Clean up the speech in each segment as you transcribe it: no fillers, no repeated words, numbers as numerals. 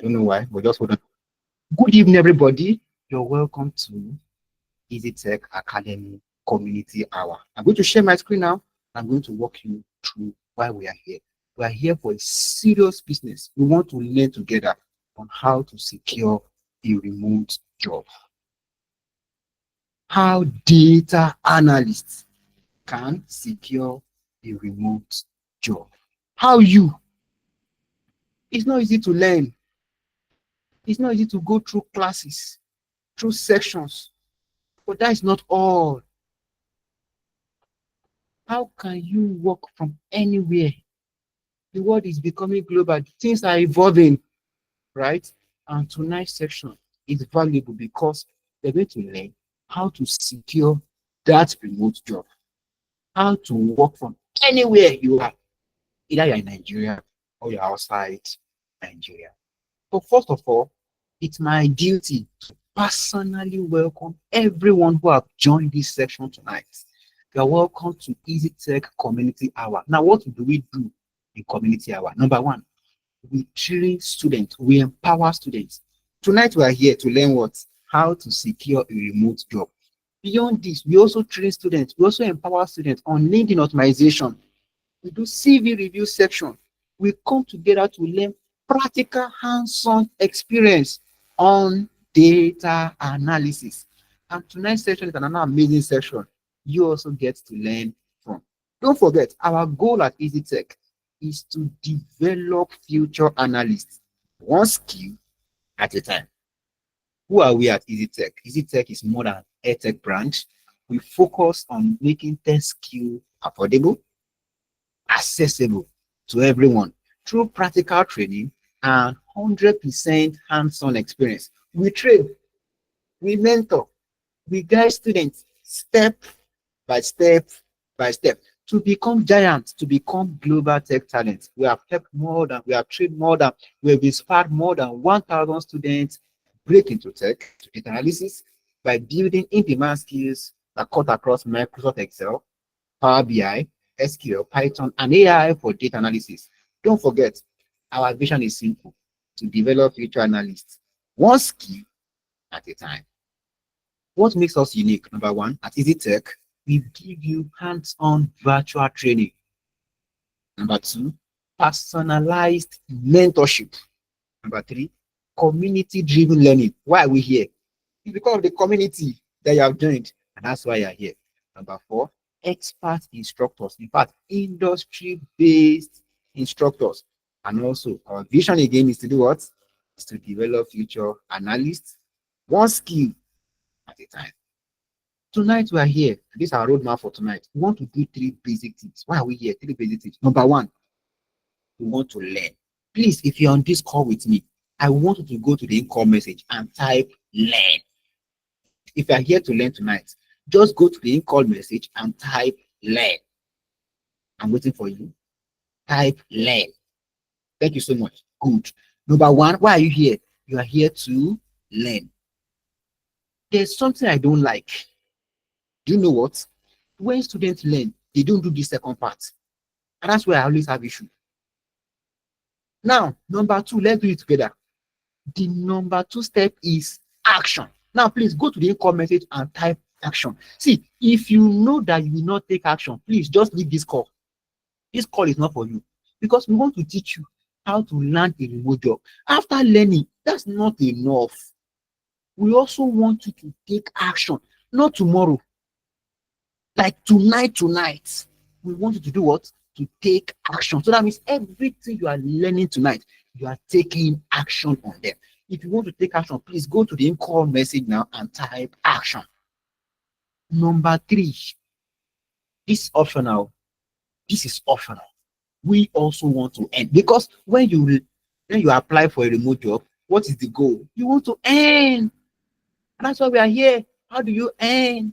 I don't know why, but just hold on. Good evening, everybody. You're welcome to Easy Tech Academy Community Hour. I'm going to share my screen now. I'm going to walk you through why we are here. We are here for a serious business. We want to learn together on how to secure a remote job. How data analysts can secure a remote job. How you? It's not easy to learn. It's not easy to go through classes, through sections. But that is not all. How can you work from anywhere? The world is becoming global. Things are evolving, right? And tonight's section is valuable because they're going to learn how to secure that remote job, how to work from anywhere you are, either you're in Nigeria or you're outside Nigeria. But first of all, it's my duty to personally welcome everyone who have joined this section tonight. You're welcome to Easy Tech Community Hour. Now, what do we do in Community Hour? Number one, we train students, we empower students. Tonight, we are here to learn what? How to secure a remote job. Beyond this, we also train students, we also empower students on LinkedIn optimization. We do CV review section. We come together to learn practical hands-on experience on data analysis. And tonight's session is another amazing session you also get to learn from. Don't forget, our goal at Easy Tech is to develop future analysts, one skill at a time. Who are we at Easy Tech? Easy Tech is more than a tech branch. We focus on making tech skill affordable, accessible to everyone through practical training and 100% hands-on experience. We train, we mentor, we guide students step by step by step to become giants, to become global tech talents. We have trained more than, we have inspired more than 1,000 students break into tech, to data analysis, by building in-demand skills that cut across Microsoft Excel, Power BI, SQL, Python, and AI for data analysis. Don't forget, our vision is simple: to develop future analysts, one skill at a time. What makes us unique? Number one, at Easy Tech, we give you hands-on virtual training. Number two, personalized mentorship. Number three, community-driven learning. Why are we here? It's because of the community that you have joined, and that's why you're here. Number four, expert instructors. In fact, industry-based instructors. And also, our vision again is to do what? Is to develop future analysts, one skill at a time. Tonight we are here. This is our roadmap for tonight. We want to do three basic things. Why are we here? Three basic things. Number one, we want to learn. Please, if you're on this call with me, I want you to go to the in-call message and type learn. If you're here to learn tonight, just go to the in-call message and type learn. I'm waiting for you. Type learn. Thank you so much. Good. Number one, why are you here? You are here to learn. There's something I don't like. Do you know what? When students learn, they don't do the second part. And that's where I always have issue. Now, number two, let's do it together. The number two step is action. Now, please go to the in-call message and type action. See, if you know that you will not take action, please just leave this call. This call is not for you, because we want to teach you how to land a remote job. After learning, that's not enough. We also want you to take action, not tomorrow. Like tonight, we want you to do what? To take action. So that means everything you are learning tonight, you are taking action on them. If you want to take action, please go to the in-call message now and type action. Number three, this is optional. This is optional. We also want to earn, because when you apply for a remote job, what is the goal? You want to earn. And that's why we are here. How do you earn?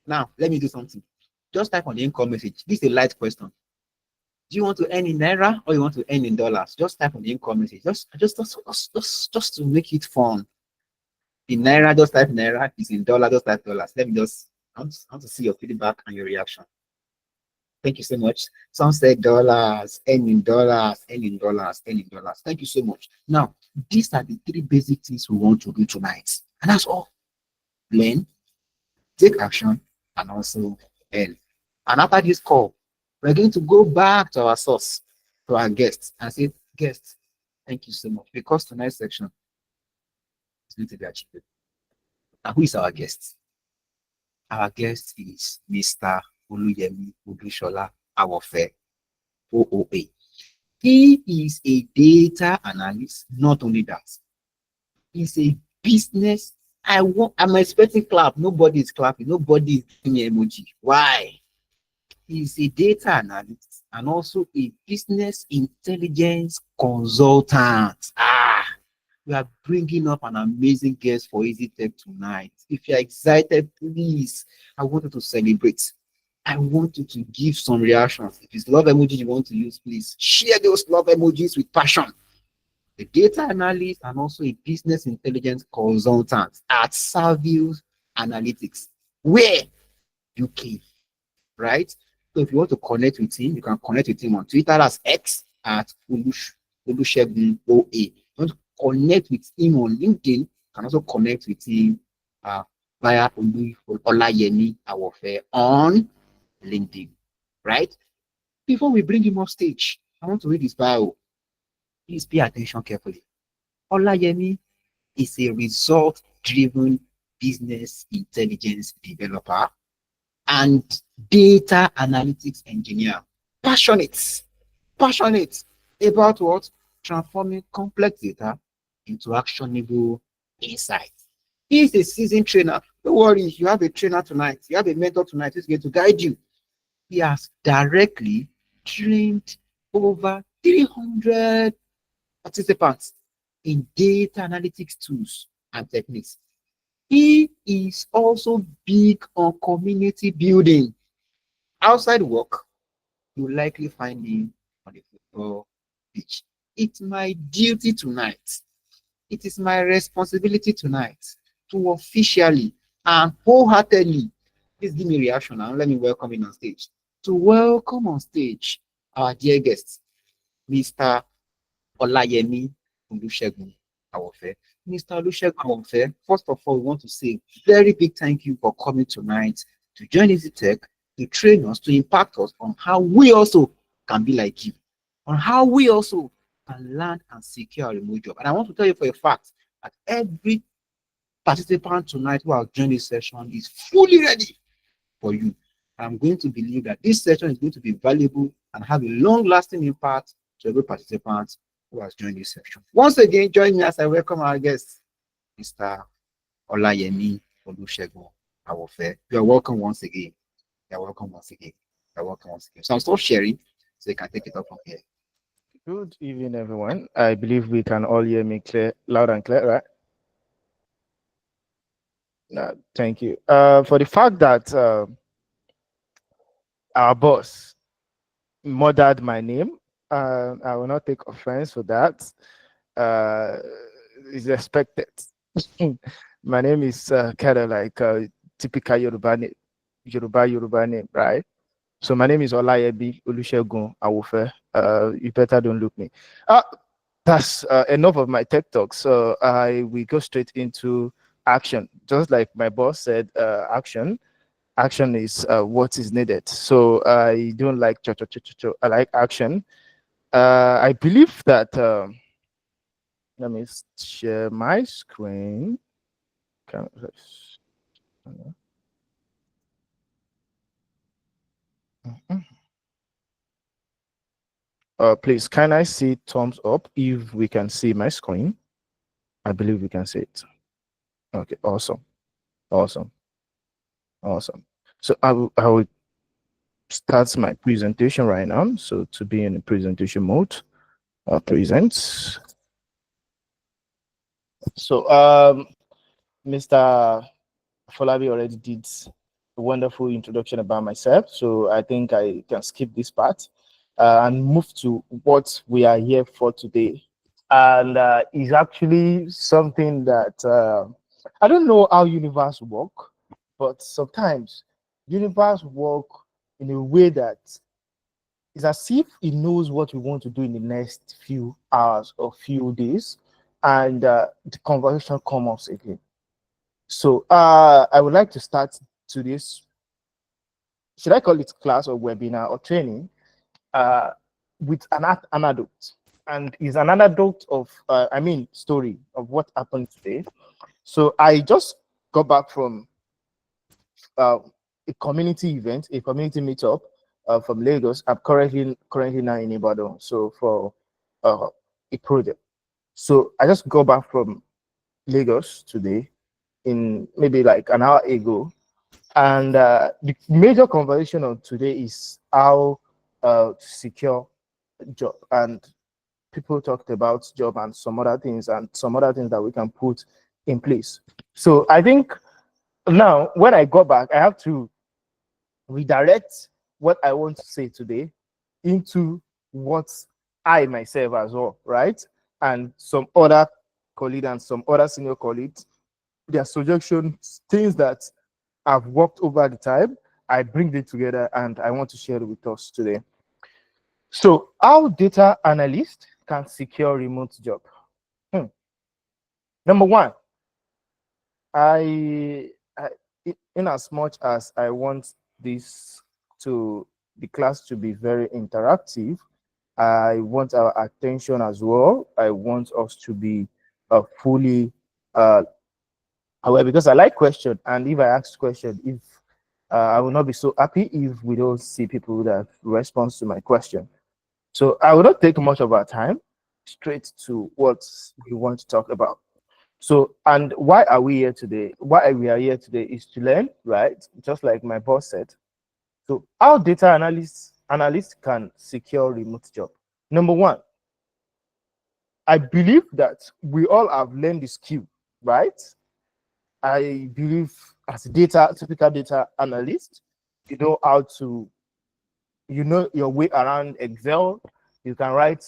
Now, let me do something. Just type on the in-call message. This is a light question. Do you want to earn in naira or you want to earn in dollars? Just type on the in-call message. Just to make it fun. In naira, just type naira. It's in dollar, just type dollars. I want to see your feedback and your reaction. Thank you so much. Some said dollars, earn in dollars, earn in dollars, earn in dollars. Thank you so much. Now, these are the three basic things we want to do tonight. And that's all. Learn, take action, and also earn. And after this call, we're going to go back to our source, to our guests, and say, guests, thank you so much. Because tonight's section is going to be achieved. And who is our guest? Our guest is Mr. Olayemi Odushola Awofe, OOA. He is a data analyst. Not only that, he's a business. I'm expecting clap. Nobody is clapping. Nobody is giving me emoji. Why? He's a data analyst and also a business intelligence consultant. We are bringing up an amazing guest for Easy Tech tonight. If you're excited, please, I want you to celebrate. I want you to give some reactions. If it's love emojis you want to use, please share those love emojis with passion. The data analyst and also a business intelligence consultant at Servius Analytics, where UK, right? So if you want to connect with him, you can connect with him on Twitter as X at Olusegun OA. You want to connect with him on LinkedIn, you can also connect with him via Olayemi Awofe on LinkedIn, right? Before we bring him off stage, I want to read his bio. Please pay attention carefully. Olayemi is a result-driven business intelligence developer and data analytics engineer. Passionate about what? Transforming complex data into actionable insights. He is a seasoned trainer. Don't worry, you have a trainer tonight. You have a mentor tonight who's going to guide you. He has directly trained over 300 participants in data analytics tools and techniques. He is also big on community building. Outside work, you'll likely find him on the football pitch. It's my duty tonight. It is my responsibility tonight to officially and wholeheartedly, please give me a reaction and let me welcome him on stage. To welcome on stage our dear guest, Mr. Olayemi Olusegun Awofe. Mr. Olusegun Awofe, first of all, we want to say very big thank you for coming tonight to join Easy Tech, to train us, to impact us on how we also can be like you, on how we also can land and secure a remote job. And I want to tell you for a fact that every participant tonight who has joined this session is fully ready for you. I'm going to believe that this session is going to be valuable and have a long-lasting impact to every participant who has joined this session. Once again, join me as I welcome our guest, Mr. Olayemi Olusegun Awofe. You are welcome once again. You are welcome once again. You are welcome once again. So I'm still sharing, so you can take it up from here. Good evening, everyone. I believe we can all hear me clear, loud and clear, right? Thank you. For the fact that our boss murdered my name, I will not take offense for that. It's expected. My name is kind of like a typical Yoruba name, right? So my name is Olayemi Olusegun Awofe. You better don't look me. That's enough of my tech talk. So we go straight into action. Just like my boss said, action. Action is what is needed. So I don't like cho. I like action. I believe that. Let me share my screen. Please, can I see thumbs up if we can see my screen? I believe we can see it. Okay, awesome. So I will start my presentation right now. So to be in the presentation mode, presents. So Mr. Folabi already did a wonderful introduction about myself. So I think I can skip this part and move to what we are here for today. And is actually something that I don't know how universe work, but sometimes universe work in a way that it's as if he knows what we want to do in the next few hours or few days, and the conversation comes up again. So I would like to start today's, should I call it class or webinar or training, uh, with an anecdote. And is an anecdote of, story of what happened today. So I just got back from uh, a community event, a community meetup from Lagos. I'm currently now in Ibadan, so for a project. So I just got back from Lagos today, in maybe like an hour ago, and the major conversation of today is how to secure a job, and people talked about job and some other things that we can put in place. So I think now when I go back, I have to redirect what I want to say today into what I myself as well, right? And some other colleagues and some other senior colleagues, their suggestions, things that I've worked over the time, I bring it together and I want to share it with us today. So, how data analyst can secure remote job? Hmm. Number one, I in as much as I want this to the class to be very interactive, I want our attention as well. I want us to be fully uh, aware, because I like question, and if I ask question, if I will not be so happy if we don't see people that respond to my question. So I will not take much of our time. Straight to what we want to talk about. So, and why are we here today? Why we are here today is to learn, right? Just like my boss said. So, how data analysts can secure remote job? Number one, I believe that we all have learned the skill, right? I believe as a typical data analyst, you know how to, you know your way around Excel. You can write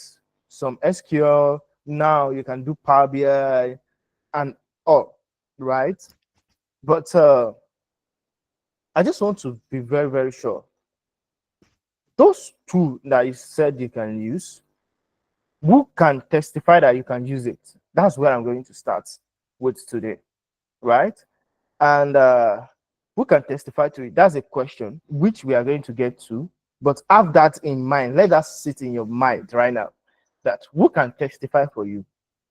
some SQL. Now you can do Power BI and all, right? But I just want to be very, very sure. Those two that you said you can use, who can testify that you can use it? That's where I'm going to start with today, right? And who can testify to it? That's a question which we are going to get to. But have that in mind. Let that sit in your mind right now. That who can testify for you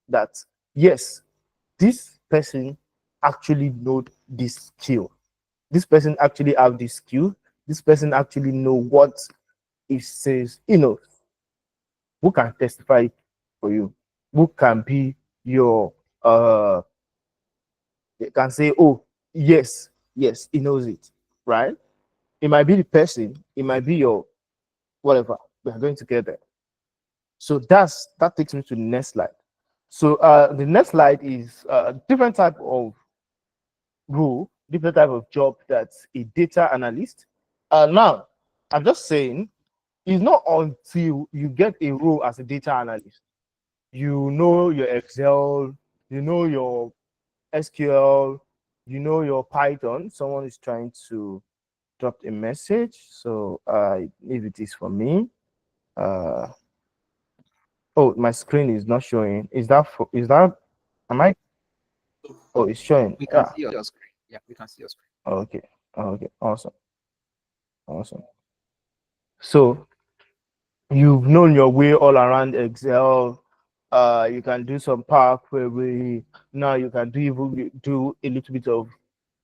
that yes, this person actually know this skill. This person actually have this skill. This person actually know what it says. Who can testify for you? Who can be your they can say, oh, yes, yes, he knows it, right? It might be the person, it might be your whatever. We are going to get there. So that takes me to the next slide. So the next slide is different type of role, different type of job that a data analyst. Now, I'm just saying, it's not until you get a role as a data analyst, you know your Excel, you know your SQL, you know your Python. Someone is trying to drop a message, so if it is for me, uh, oh, my screen is not showing. Is that? Am I? Oh, it's showing. We can Yeah. see your screen. Yeah, we can see your screen. Okay. Okay. Awesome. Awesome. So you've known your way all around Excel. You can do some Power Query. Now you can do a little bit of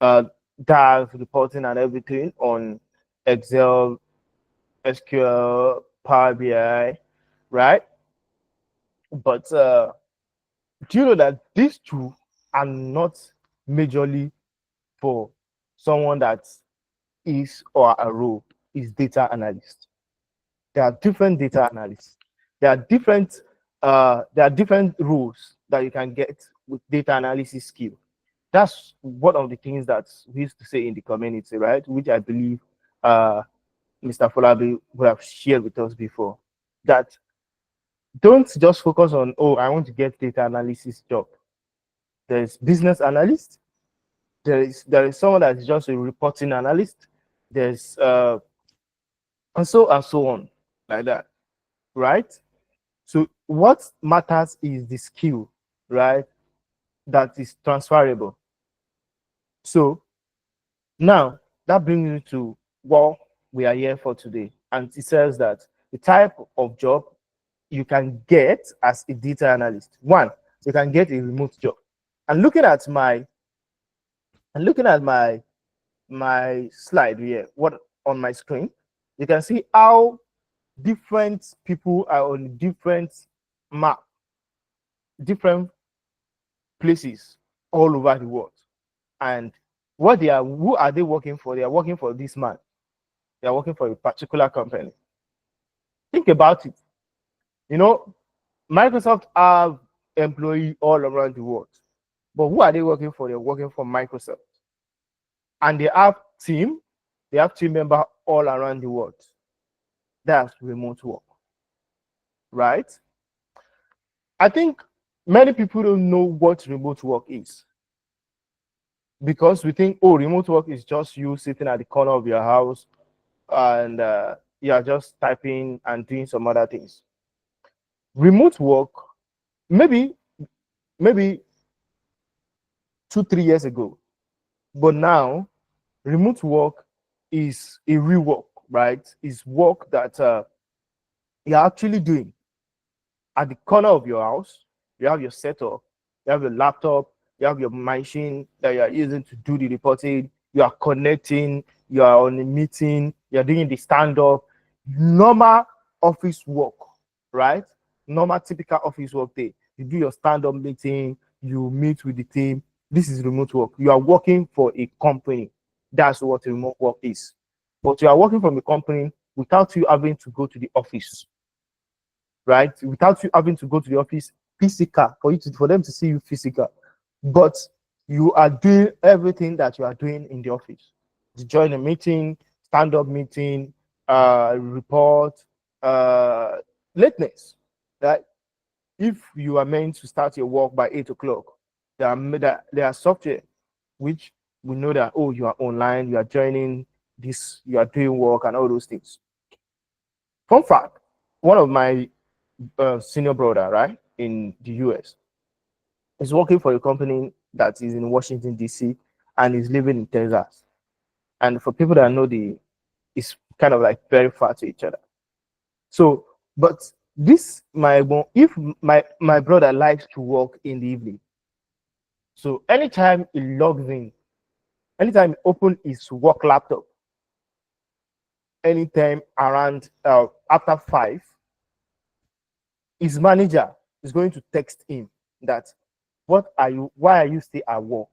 uh, DAX reporting and everything on Excel, SQL, Power BI, right? But do you know that these two are not majorly for someone that is or a role is data analyst? There are different data analysts. There are different roles that you can get with data analysis skill. That's one of the things that we used to say in the community, right? Which I believe Mr. Folabi would have shared with us before. That don't just focus on, oh, I want to get data analysis job. There's business analyst. There is someone that is just a reporting analyst. There's and so on. like that, right? So what matters is the skill, right? That is transferable. So now that brings me to what we are here for today. And it says that the type of job you can get as a data analyst. One, you can get a remote job. And looking at my slide here, what on my screen, you can see how different people are on different map, different places all over the world. And who are they working for? They are working for this man. They are working for a particular company. Think about it. You know, Microsoft have employees all around the world. But who are they working for? They're working for Microsoft. And they have team members all around the world. That's remote work, right? I think many people don't know what remote work is because we think, oh, remote work is just you sitting at the corner of your house and you are just typing and doing some other things. Remote work, maybe, maybe 2, 3 years ago, but now remote work is a real work, right? It's work that you're actually doing at the corner of your house. You have your setup, you have your laptop, you have your machine that you are using to do the reporting, you are connecting, you are on a meeting, you're doing the stand-up, normal office work, right? Normal typical office work day. You do your stand-up meeting, you meet with the team. This is remote work. You are working for a company. That's what remote work is. But you are working from a company without you having to go to the office, right? Without you having to go to the office physical for them to see you physical. But you are doing everything that you are doing in the office. You join a meeting, stand-up meeting, report, uh, lateness. Right? If you are meant to start your work by 8 o'clock, there are software which we know that, oh, you are online, you are joining this, you are doing work and all those things. Fun fact, one of my senior brother, right, in the US, is working for a company that is in Washington, D.C., and is living in Texas. And for people that know it's kind of like very far to each other. So, but this, if my brother likes to work in the evening, so anytime he logs in, anytime he open his work laptop, anytime around after 5, his manager is going to text him that why are you still at work?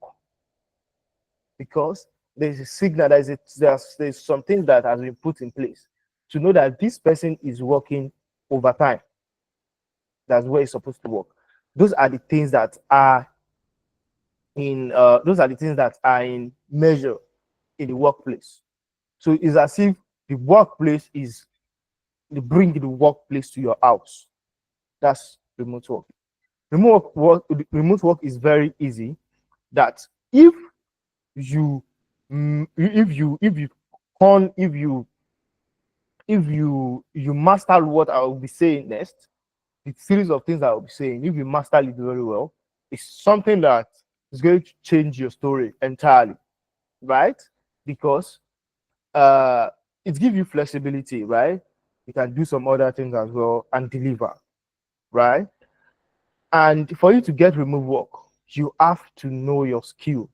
Because there's a signal, there's something that has been put in place to know that this person is working overtime. That's where he's supposed to work. Those are the things that are in measure in the workplace. So it's as if the workplace is bring the workplace to your house. That's remote work. Remote work is very easy. That you if you if you con if you master what I will be saying next, the series of things I will be saying, if you master it very well, it's something that is going to change your story entirely, right? Because it gives you flexibility, right? You can do some other things as well and deliver, right? And for you to get remote work, you have to know your skill.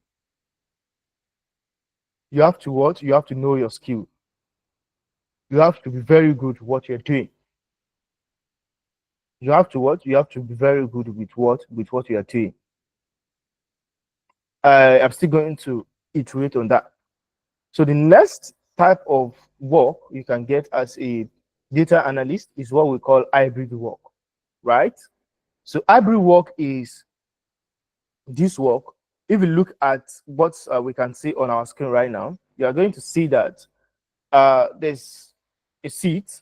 You have to what? You have to know your skill. You have to be very good at what you're doing. You have to what? You have to be very good with what you are doing. I'm still going to iterate on that. So the next type of work you can get as a data analyst is what we call hybrid work, right? So hybrid work is this work. If you look at what we can see on our screen right now, you are going to see that there's a seat,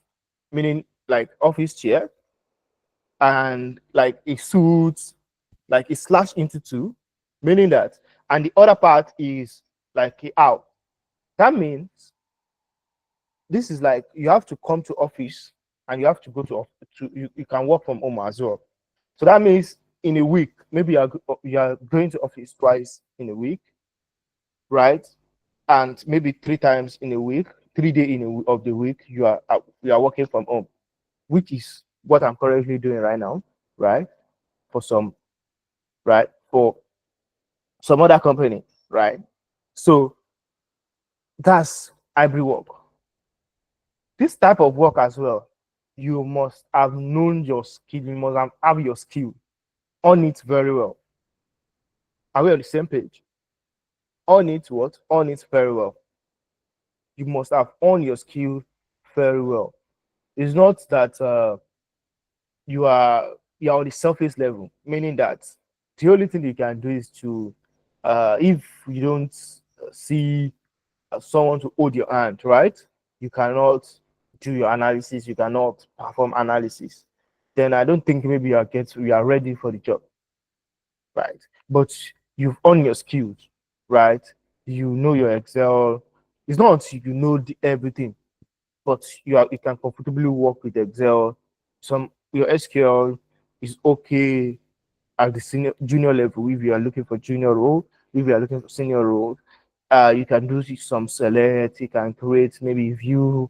meaning like office chair, and like a suit, like it's slashed into two, meaning that, and the other part is like a out. That means this is like you have to come to office and you have to go to you can work from home as well. So that means in a week, maybe you are going to office twice in a week, right? And maybe 3 times in a week, 3 days of the week, you are working from home, which is what I'm currently doing right now, right? For some, right? For some other company, right? So that's hybrid work. This type of work as well, you must have known your skill, you must have your skill on it very well. Are we on the same page? On it what? On it very well. You must have on your skill very well. It's not that you are you're on the surface level, meaning that the only thing you can do is to if you don't see someone to hold your hand, right? You cannot do your analysis, you cannot perform analysis. Then I don't think maybe you are ready for the job, right? But you've earned your skills, right? You know your Excel. It's not you know everything, but you can comfortably work with Excel. Some your SQL is okay at the junior level if you are looking for junior role. If you are looking for senior role, you can do some select, you can create maybe view,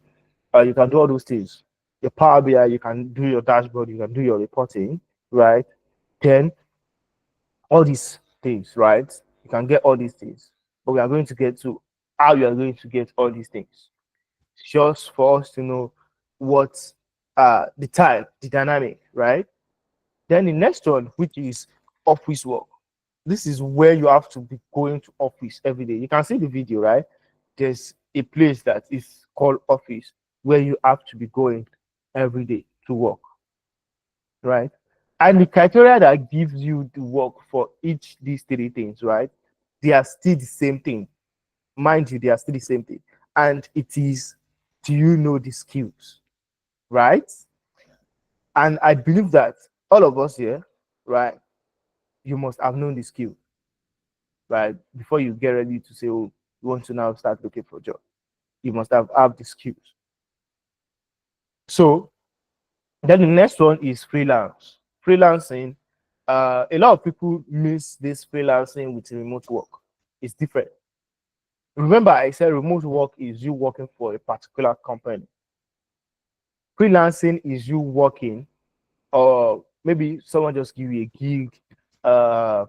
you can do all those things. Your Power BI, you can do your dashboard, you can do your reporting, right? Then all these things, right? You can get all these things, but we are going to get to how you are going to get all these things. Just for us to know what the type, the dynamic, right? Then the next one, which is office work. This is where you have to be going to office every day. You can see the video, right? There's a place that is called office where you have to be going every day to work, right? And the criteria that gives you the work for each these three things, right? They are still the same thing. Mind you, they are still the same thing. And it is, do you know the skills, right? And I believe that all of us here, right, you must have known the skill, right? Before you get ready to say, oh, you want to now start looking for a job, you must have the skills. So then the next one is freelance. Freelancing, a lot of people miss this freelancing with remote work. It's different. Remember, I said remote work is you working for a particular company. Freelancing is you working, or maybe someone just give you a gig, a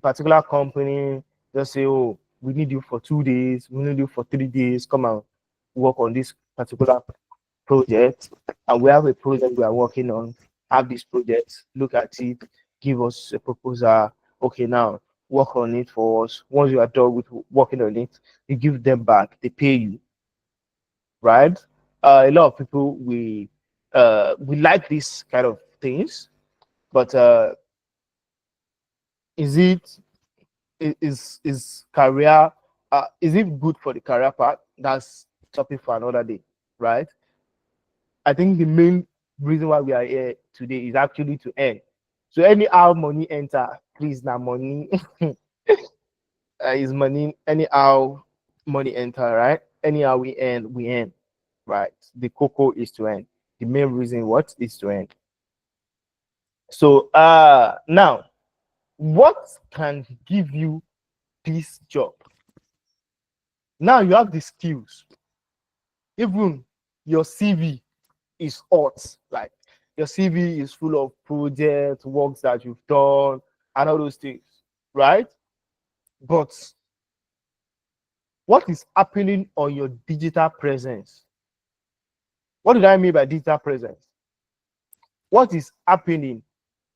particular company just say, oh, we need you for 2 days, we need you for 3 days, come and work on this particular project. And we have a project we are working on, have this project, look at it, give us a proposal. Okay, now work on it for us. Once you are done with working on it, you give them back, they pay you, right? A lot of people we like this kind of things, but is it is career is it good for the career part? That's topic for another day, right? I think the main reason why we are here today is actually to earn. So anyhow money enter, please now money is money. Anyhow money enter, right? Anyhow we earn, right? The cocoa is to earn. The main reason what is to earn. So now what can give you this job? Now you have the skills. Even your CV is hot. Like your CV is full of projects, works that you've done, and all those things, right? But what is happening on your digital presence? What did I mean by digital presence? What is happening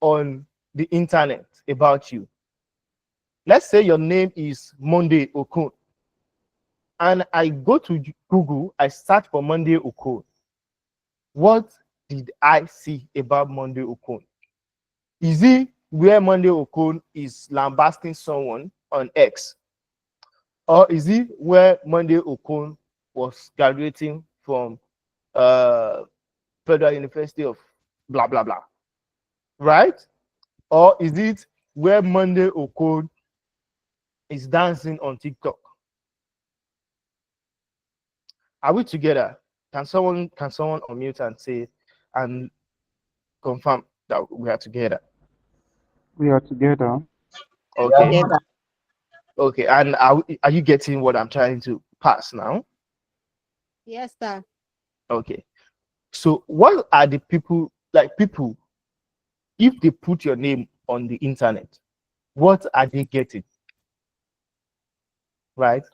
on the internet about you? Let's say your name is Monday Okun, and I go to Google, I search for Monday Okun. What did I see about Monday Okun? Is it where Monday Okun is lambasting someone on X? Or is it where Monday Okun was graduating from uh, Federal University of blah, blah, blah? Right? Or is it where Monday Okun is dancing on TikTok? Are we together? Can someone unmute and say and confirm that we are together. We are together. Okay. Together. Okay. And are you getting what I'm trying to pass now? Yes, sir. Okay. So what are the people like people if they put your name on the internet, what are they getting? Right?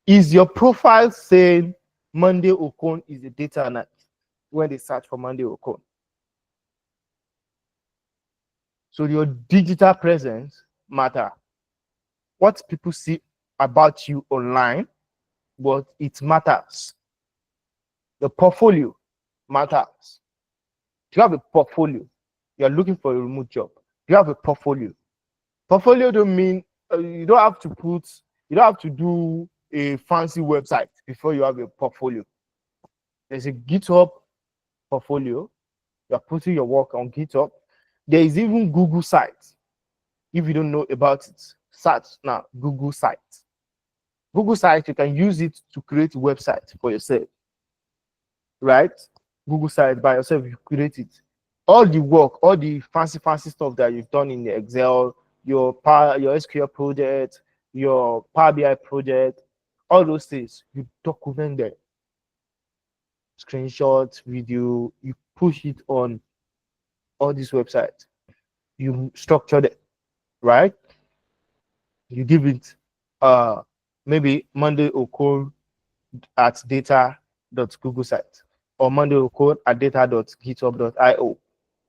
Is your profile saying Monday Okon is a data analyst when they search for Monday Okon? So your digital presence matter. What people see about you online, but it matters. The portfolio matters. If you have a portfolio, you're looking for a remote job. You have a portfolio. Portfolio don't mean you don't have to put, you don't have to do a fancy website before you have a portfolio. There's a GitHub portfolio. You're putting your work on GitHub. There is even Google sites. If you don't know about it, search now Google sites. Google sites, you can use it to create a website for yourself, right? Google site by yourself, you create it. All the work, all the fancy stuff that you've done in the Excel, your SQL project, your Power BI project, all those things, you document them. Screenshots, video, you push it on all these websites. You structure it, right? You give it maybe Monday Okon at data.google site or Monday Okon at data.github.io.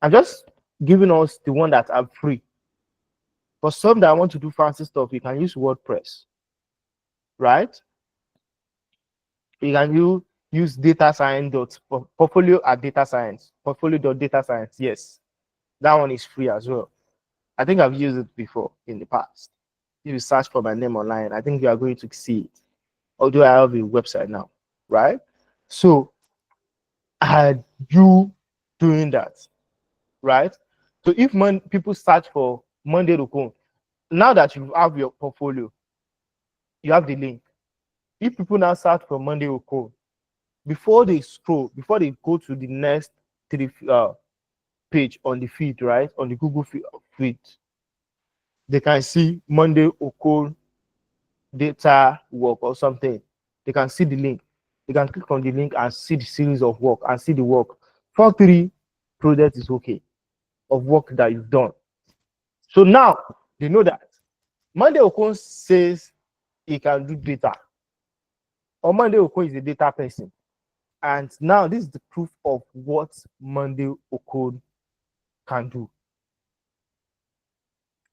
I'm just giving us the one that are free. For some that want to do fancy stuff, you can use WordPress, right? You can use data science dot portfolio at data science, portfolio.data science. Yes, that one is free as well. I think I've used it before in the past. If you search for my name online, I think you are going to see it. Although I have a website now, right? So are you doing that, right? So if people search for Monday Rokon, now that you have your portfolio, you have the link. If people now search for Monday Rokon, before they scroll, before they go to the next three page on the feed, right? On the Google feed, they can see Monday Okon data work or something. They can see the link. They can click on the link and see the series of work and see the work. For three projects is okay of work that you've done. So now they know that Monday Okon says he can do data, or Monday Okon is a data person. And now this is the proof of what Monday Okon can do.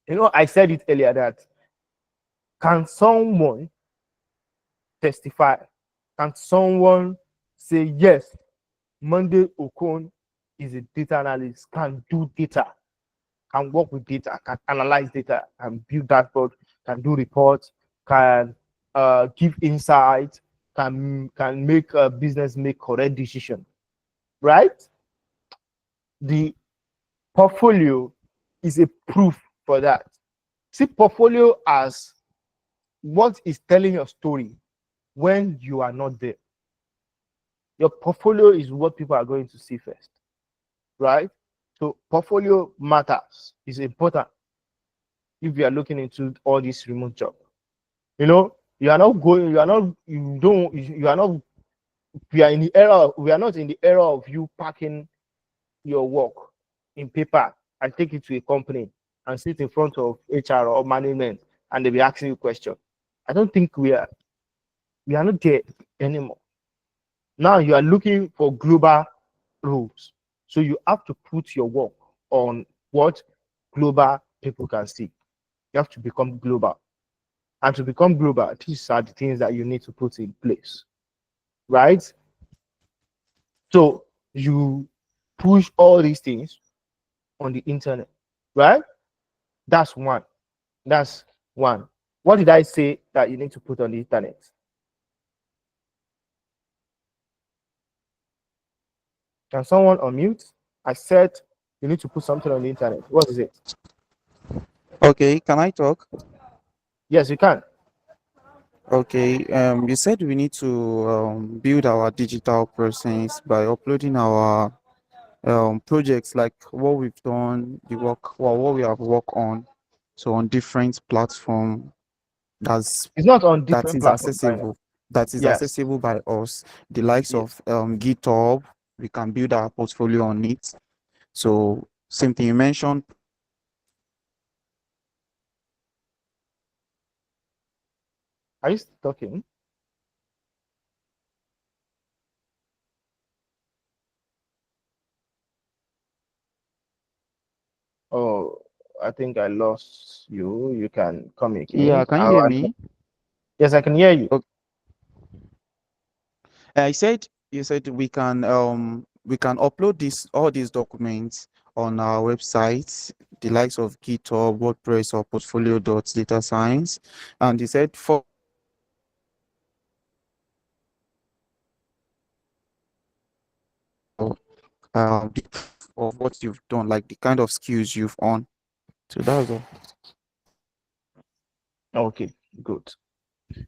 You know, I said it earlier that can someone testify? Can someone say, yes, Monday Okon is a data analyst, can do data, can work with data, can analyze data, can build dashboard, can do reports, can give insight, can make a business make correct decision, right? The portfolio is a proof for that. See, portfolio as what is telling your story when you are not there. Your portfolio is what people are going to see first, right? So portfolio matters, is important if you are looking into all this remote job. You know, you are not going, you are not, you don't, you are not, we are in the era, we are not in the era of you packing your work in paper and take it to a company and sit in front of HR or management and they'll be asking you questions. I don't think we are not there anymore. Now you are looking for global roles. So you have to put your work on what global people can see. You have to become global. And to become global, these are the things that you need to put in place, right? So you push all these things on the internet, right? That's one. That's one. What did I say that you need to put on the internet? Can someone unmute? I said you need to put something on the internet. What is it? Okay, can I talk? Yes, you can. Okay, you said we need to build our digital presence by uploading our projects like what we've done, the work, well, what we have worked on, so on different platform that's It's not on that different is platforms right now. accessible, that is Yes. accessible by us, the likes Yes. of GitHub. We can build our portfolio on it. So same thing you mentioned. Are you still talking? Oh, I think I lost you. You can come Yeah, again. can you hear me? Yes, I can hear you. Okay. I said you said we can upload this all these documents on our website, the likes of GitHub, WordPress, or portfolio.data science. And he said for the proof of what you've done, like the kind of skills you've on. So that's all. Okay, good.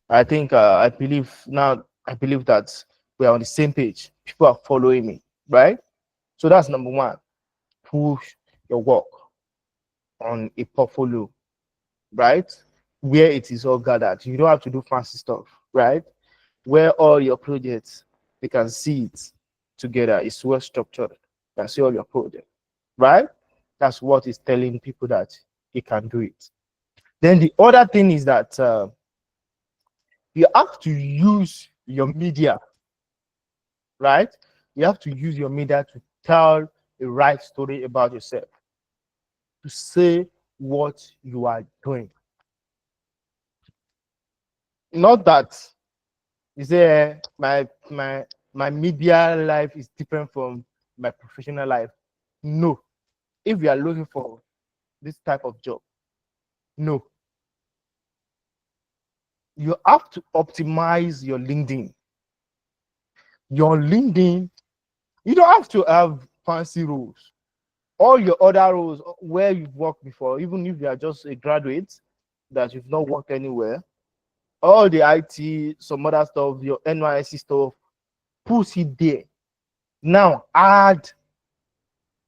I believe now. I believe that we are on the same page. People are following me, right? So that's number one. Push your work on a portfolio, right? Where it is all gathered. You don't have to do fancy stuff, right? Where all your projects, they can see it together. It's well structured. You can see all your projects, right? That's what is telling people that you can do it. Then the other thing is that you have to use your media, right? You have to use your media to tell the right story about yourself, to say what you are doing. Not that you say my media life is different from my professional life. No. If you are looking for this type of job, no. You have to optimize your LinkedIn. Your LinkedIn, you don't have to have fancy roles. All your other roles where you've worked before, even if you are just a graduate that you've not worked anywhere, all the IT, some other stuff, your NYSC stuff, put it there. Now add,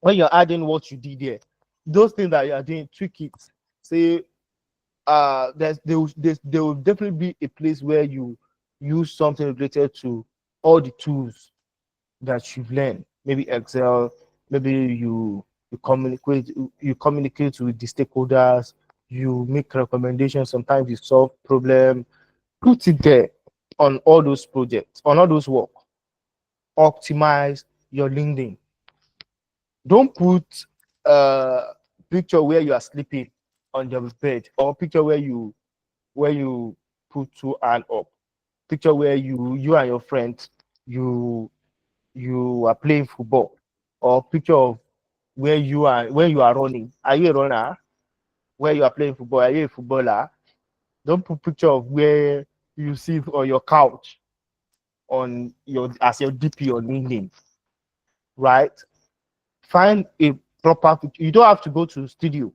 when you're adding what you did there, those things that you are doing, tweak it. Say there will definitely be a place where you use something related to all the tools that you've learned. Maybe Excel, maybe you communicate with the stakeholders, you make recommendations, sometimes you solve problem. Put it there on all those projects, on all those work. Optimize your LinkedIn. Don't put a picture where you are sleeping on your bed, or picture where you put two hand up. Picture where you and your friend you you are playing football, or picture of where you are when you are running. Are you a runner? Where you are playing football, are you a footballer? Don't put picture of where you sit on your couch on your as your DP on LinkedIn, right? Find a proper picture. You don't have to go to studio.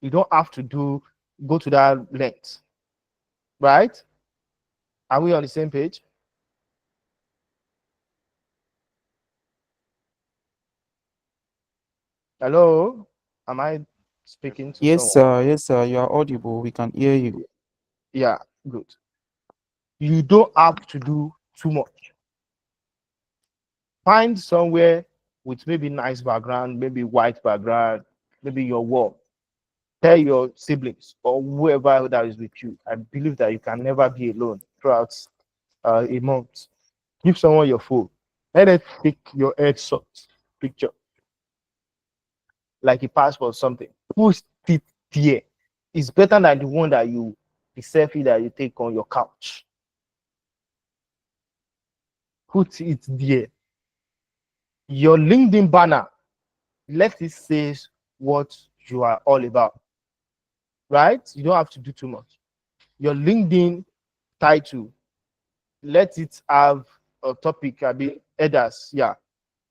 You don't have to go to that length, right? Are we on the same page? Hello? Am I speaking to Yes, someone? sir. Yes, sir. You are audible. We can hear you. Yeah, good. You don't have to do too much. Find somewhere with maybe nice background, maybe white background, maybe your wall. Tell your siblings or whoever that is with you. I believe that you can never be alone throughout a month. Give someone your phone. Let them take your headshot picture, like a passport or something. Put it there. It's better than the one that the selfie that you take on your couch. Put it there. Your LinkedIn banner, let it say what you are all about, right? You don't have to do too much. Your LinkedIn title, let it have a topic, I mean, headers, yeah.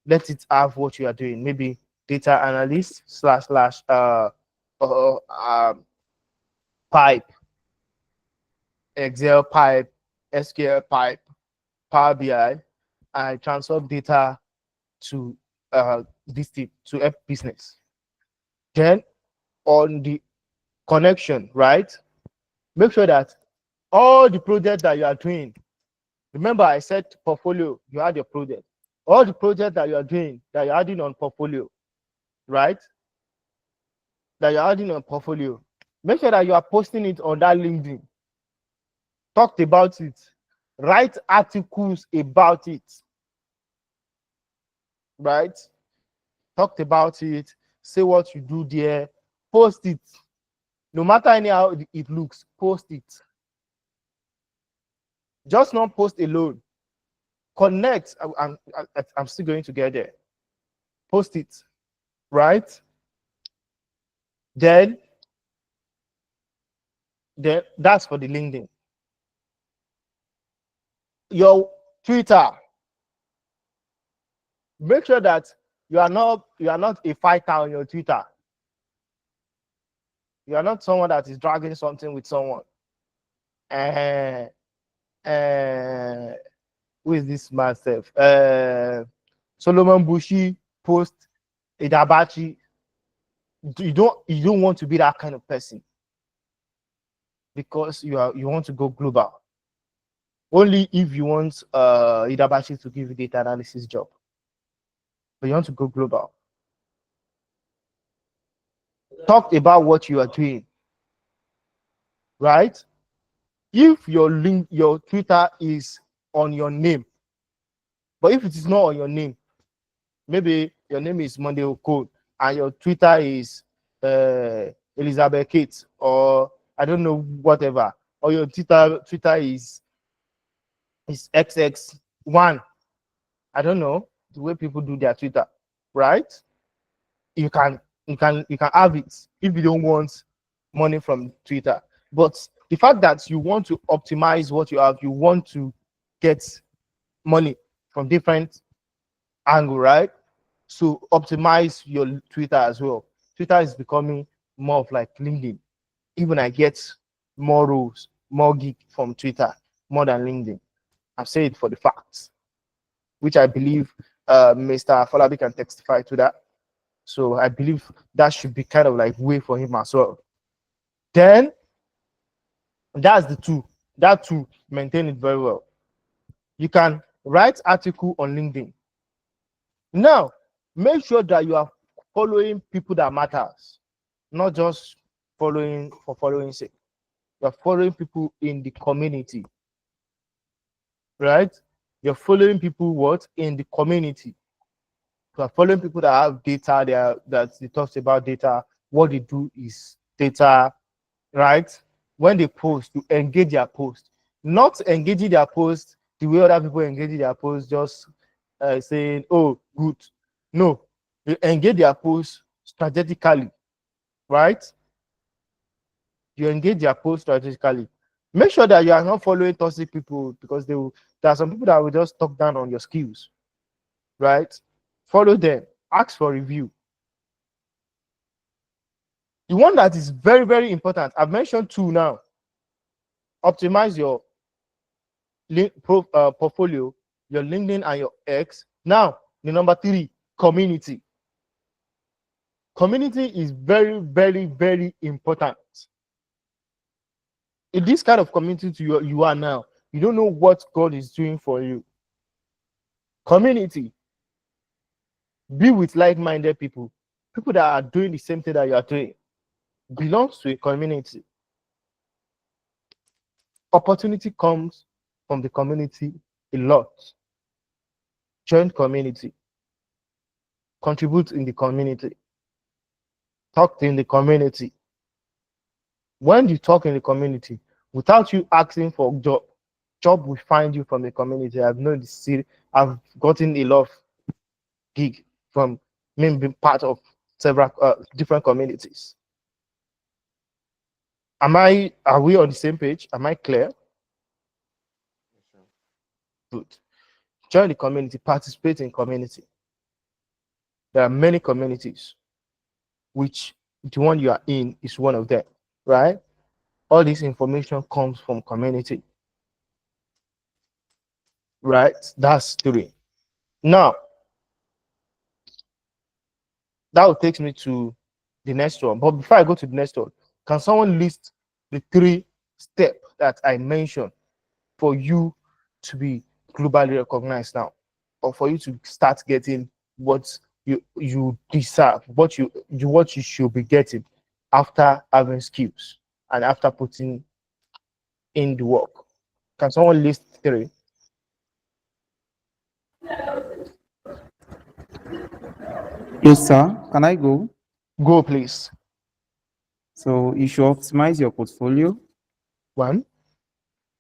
Let it have what you are doing. Maybe data analyst slash slash pipe, Excel pipe, SQL pipe, Power BI. I transfer data to this thing to help business. Then on the connection, right? Make sure that all the projects that you are doing, remember I said portfolio, you add your project. All the projects that you are doing, that you're adding on portfolio, right? That you're adding on portfolio, make sure that you are posting it on that LinkedIn. Talk about it. Write articles about it. Right? Talk about it. Say what you do there. Post it. No matter anyhow it looks, post it. Just not post alone. Connect. I'm still going to get there. Post it. Right? Then that's for the LinkedIn. Your Twitter. Make sure that you are not a fighter on your Twitter. You are not someone that is dragging something with someone. Who is this myself? Solomon Bushi post Idabachi. You don't want to be that kind of person, because you want to go global. Only if you want Idabachi to give you data analysis job, but you want to go global. Talk about what you are doing, right? If your Twitter is on your name, but if it is not on your name, maybe your name is Monday Okode and your Twitter is Elizabeth Kate, or I don't know, whatever, or your Twitter is XX1. I don't know the way people do their Twitter, right? You can have it if you don't want money from Twitter. But the fact that you want to optimize what you have, you want to get money from different angle, right? So optimize your Twitter as well. Twitter is becoming more of like LinkedIn. Even I get more roles, more gig from Twitter, more than LinkedIn. I'm saying it for the facts, which I believe Mr. Falabi can testify to that. So I believe that should be kind of like way for him as well. Then that's the two. That two, maintain it very well. You can write article on LinkedIn. Now, make sure that you are following people that matters, not just following for following sake. You're following people in the community, right? You're following people what in the community. You are following people that have data. That they talk about data. What they do is data, right? When they post, you engage their post, not engaging their post the way other people engage their post, just saying, "Oh, good." No, you engage their post strategically, right? You engage their post strategically. Make sure that you are not following toxic people, because there are some people that will just talk down on your skills, right? Follow them. Ask for review. The one that is very, very important, I've mentioned two now. Optimize your portfolio, your LinkedIn and your X. Now, the number three, community. Community is very, very, very important. In this kind of community you are now, you don't know what God is doing for you. Community. Be with like-minded people that are doing the same thing that you are doing. Belongs to a community. Opportunity comes from the community a lot. Join community. Contribute in the community. Talk in the community. When you talk in the community, without you asking for job will find you from the community. I've known this city. I've gotten a lot of gig from me being part of several different communities. Are we on the same page? Am I clear? Good. Join the community, participate in community. There are many communities, which the one you are in is one of them, right? All this information comes from community, right? That's three. Now, that will take me to the next one. But before I go to the next one, can someone list the 3 steps that I mentioned for you to be globally recognized now, or for you to start getting what you deserve, what you should be getting after having skills and after putting in the work? Can someone list 3? Yes, sir. Can I go? Go, please. So you should optimize your portfolio. 1.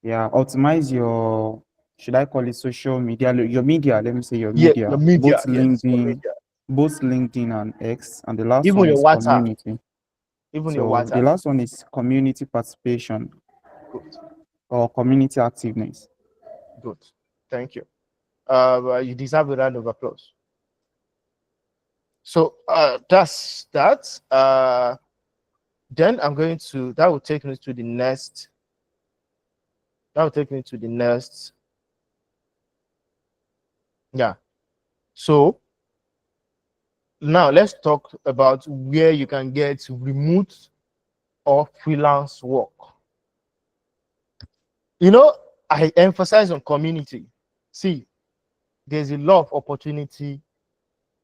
Yeah, optimize your, should I call it social media? Your media, let me say your Yeah, your media, media. Yes, your media. both LinkedIn and X. And the last Even one your is WhatsApp. community. Even your So the WhatsApp. last one is community participation Good. or community activeness. Good. Thank you. You deserve a round of applause. So that's that. Then I'm going to, that will take me to the next. That will take me to the next. Yeah. So now let's talk about where you can get remote or freelance work. You know, I emphasize on community. See, there's a lot of opportunity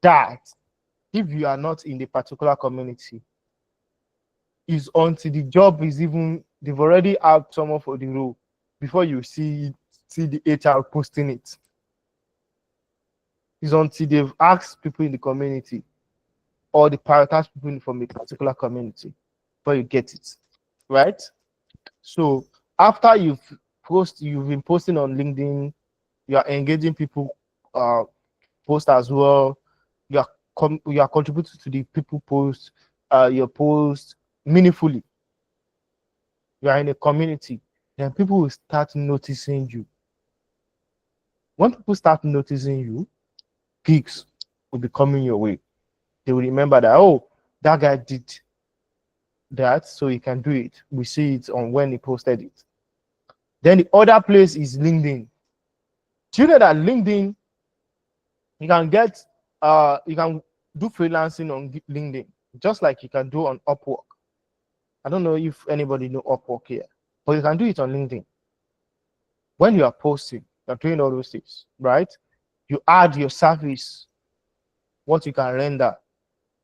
that if you are not in the particular community, is until the job is even, they've already had someone for the role before you see the HR posting it. Is until they've asked people in the community or the prioritized people from a particular community before you get it, right? So after you've been posting on LinkedIn, you are engaging people, post as well. You are contributing to the people post, your post meaningfully. You are in a community, then people will start noticing you. When people start noticing you, gigs will be coming your way. They will remember that, oh, that guy did that, so he can do it. We see it on when he posted it. Then the other place is LinkedIn. Do you know that LinkedIn, you can get, you can do freelancing on LinkedIn, just like you can do on Upwork. I don't know if anybody know Upwork here, but you can do it on LinkedIn. When you are posting, you're doing all those things, right? You add your service, what you can render,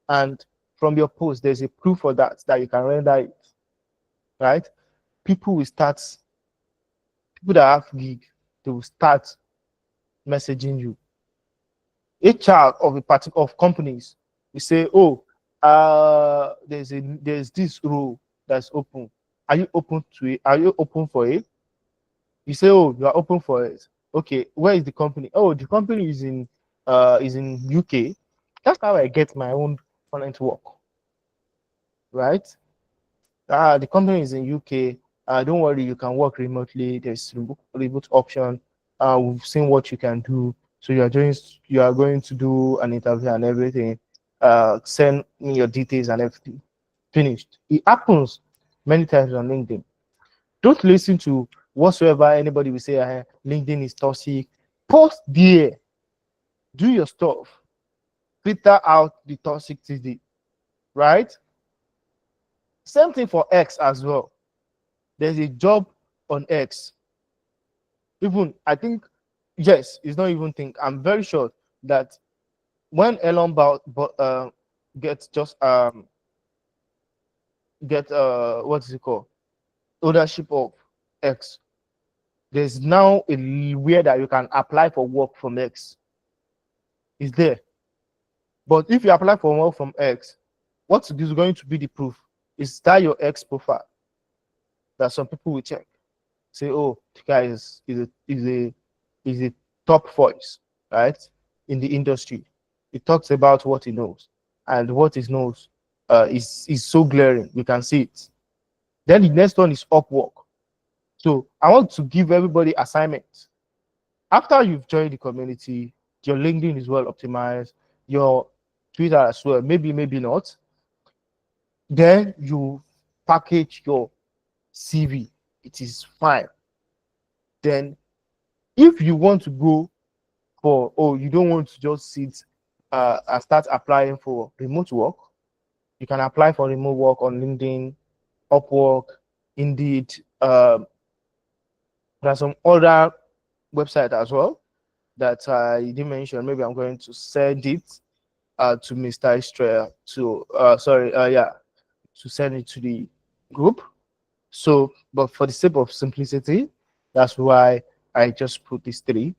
and from your post, there's a proof for that you can render it, right? People will start, people that have gig, they will start messaging you. HR of a party of companies will say, oh, there's this role that's open. Are you open to it? Are you open for it? You say, oh, you are open for it. Okay, where is the company? Oh, the company is in UK. That's how I get my own current work, right? The company is in UK. Don't worry, you can work remotely. There's remote option. We've seen what you can do. So you are going to do an interview and everything. Send me your details and everything. Finished. It happens many times on LinkedIn. Don't listen to whatsoever anybody will say. LinkedIn is toxic. Post there. Do your stuff. Filter out the toxicity. Right? Same thing for X as well. There's a job on X. Even I think, yes, it's not even think. I'm very sure that when Elon gets just get what is it called, ownership of X, there's now a where that you can apply for work from X. Is there? But if you apply for work from X, what is going to be the proof? Is that your X profile that some people will check? Say, oh, the guy is a top voice, right, in the industry. He talks about what he knows, and what he knows is so glaring. We can see it. Then the next one is Upwork. So I want to give everybody assignments. After you've joined the community, your LinkedIn is well optimized, your Twitter as well, maybe not. Then you package your CV. It is fine. Then if you want to go for, oh, you don't want to just sit and start applying for remote work. You can apply for remote work on LinkedIn, Upwork, Indeed. There are some other websites as well that I didn't mention. Maybe I'm going to send it to Mr. Estrella to send it to the group. So, but for the sake of simplicity, that's why I just put these three.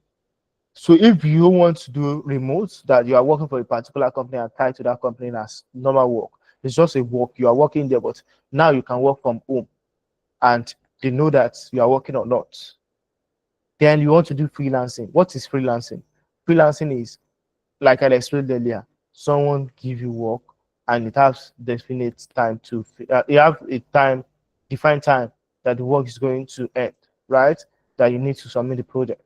So if you want to do remote, that you are working for a particular company and tied to that company as normal work, it's just a work. You are working there, but now you can work from home and they know that you are working or not. Then you want to do freelancing. What is freelancing? Freelancing is, like I explained earlier, someone give you work and it has definite time to, you have a time, defined time that the work is going to end, right? That you need to submit the project.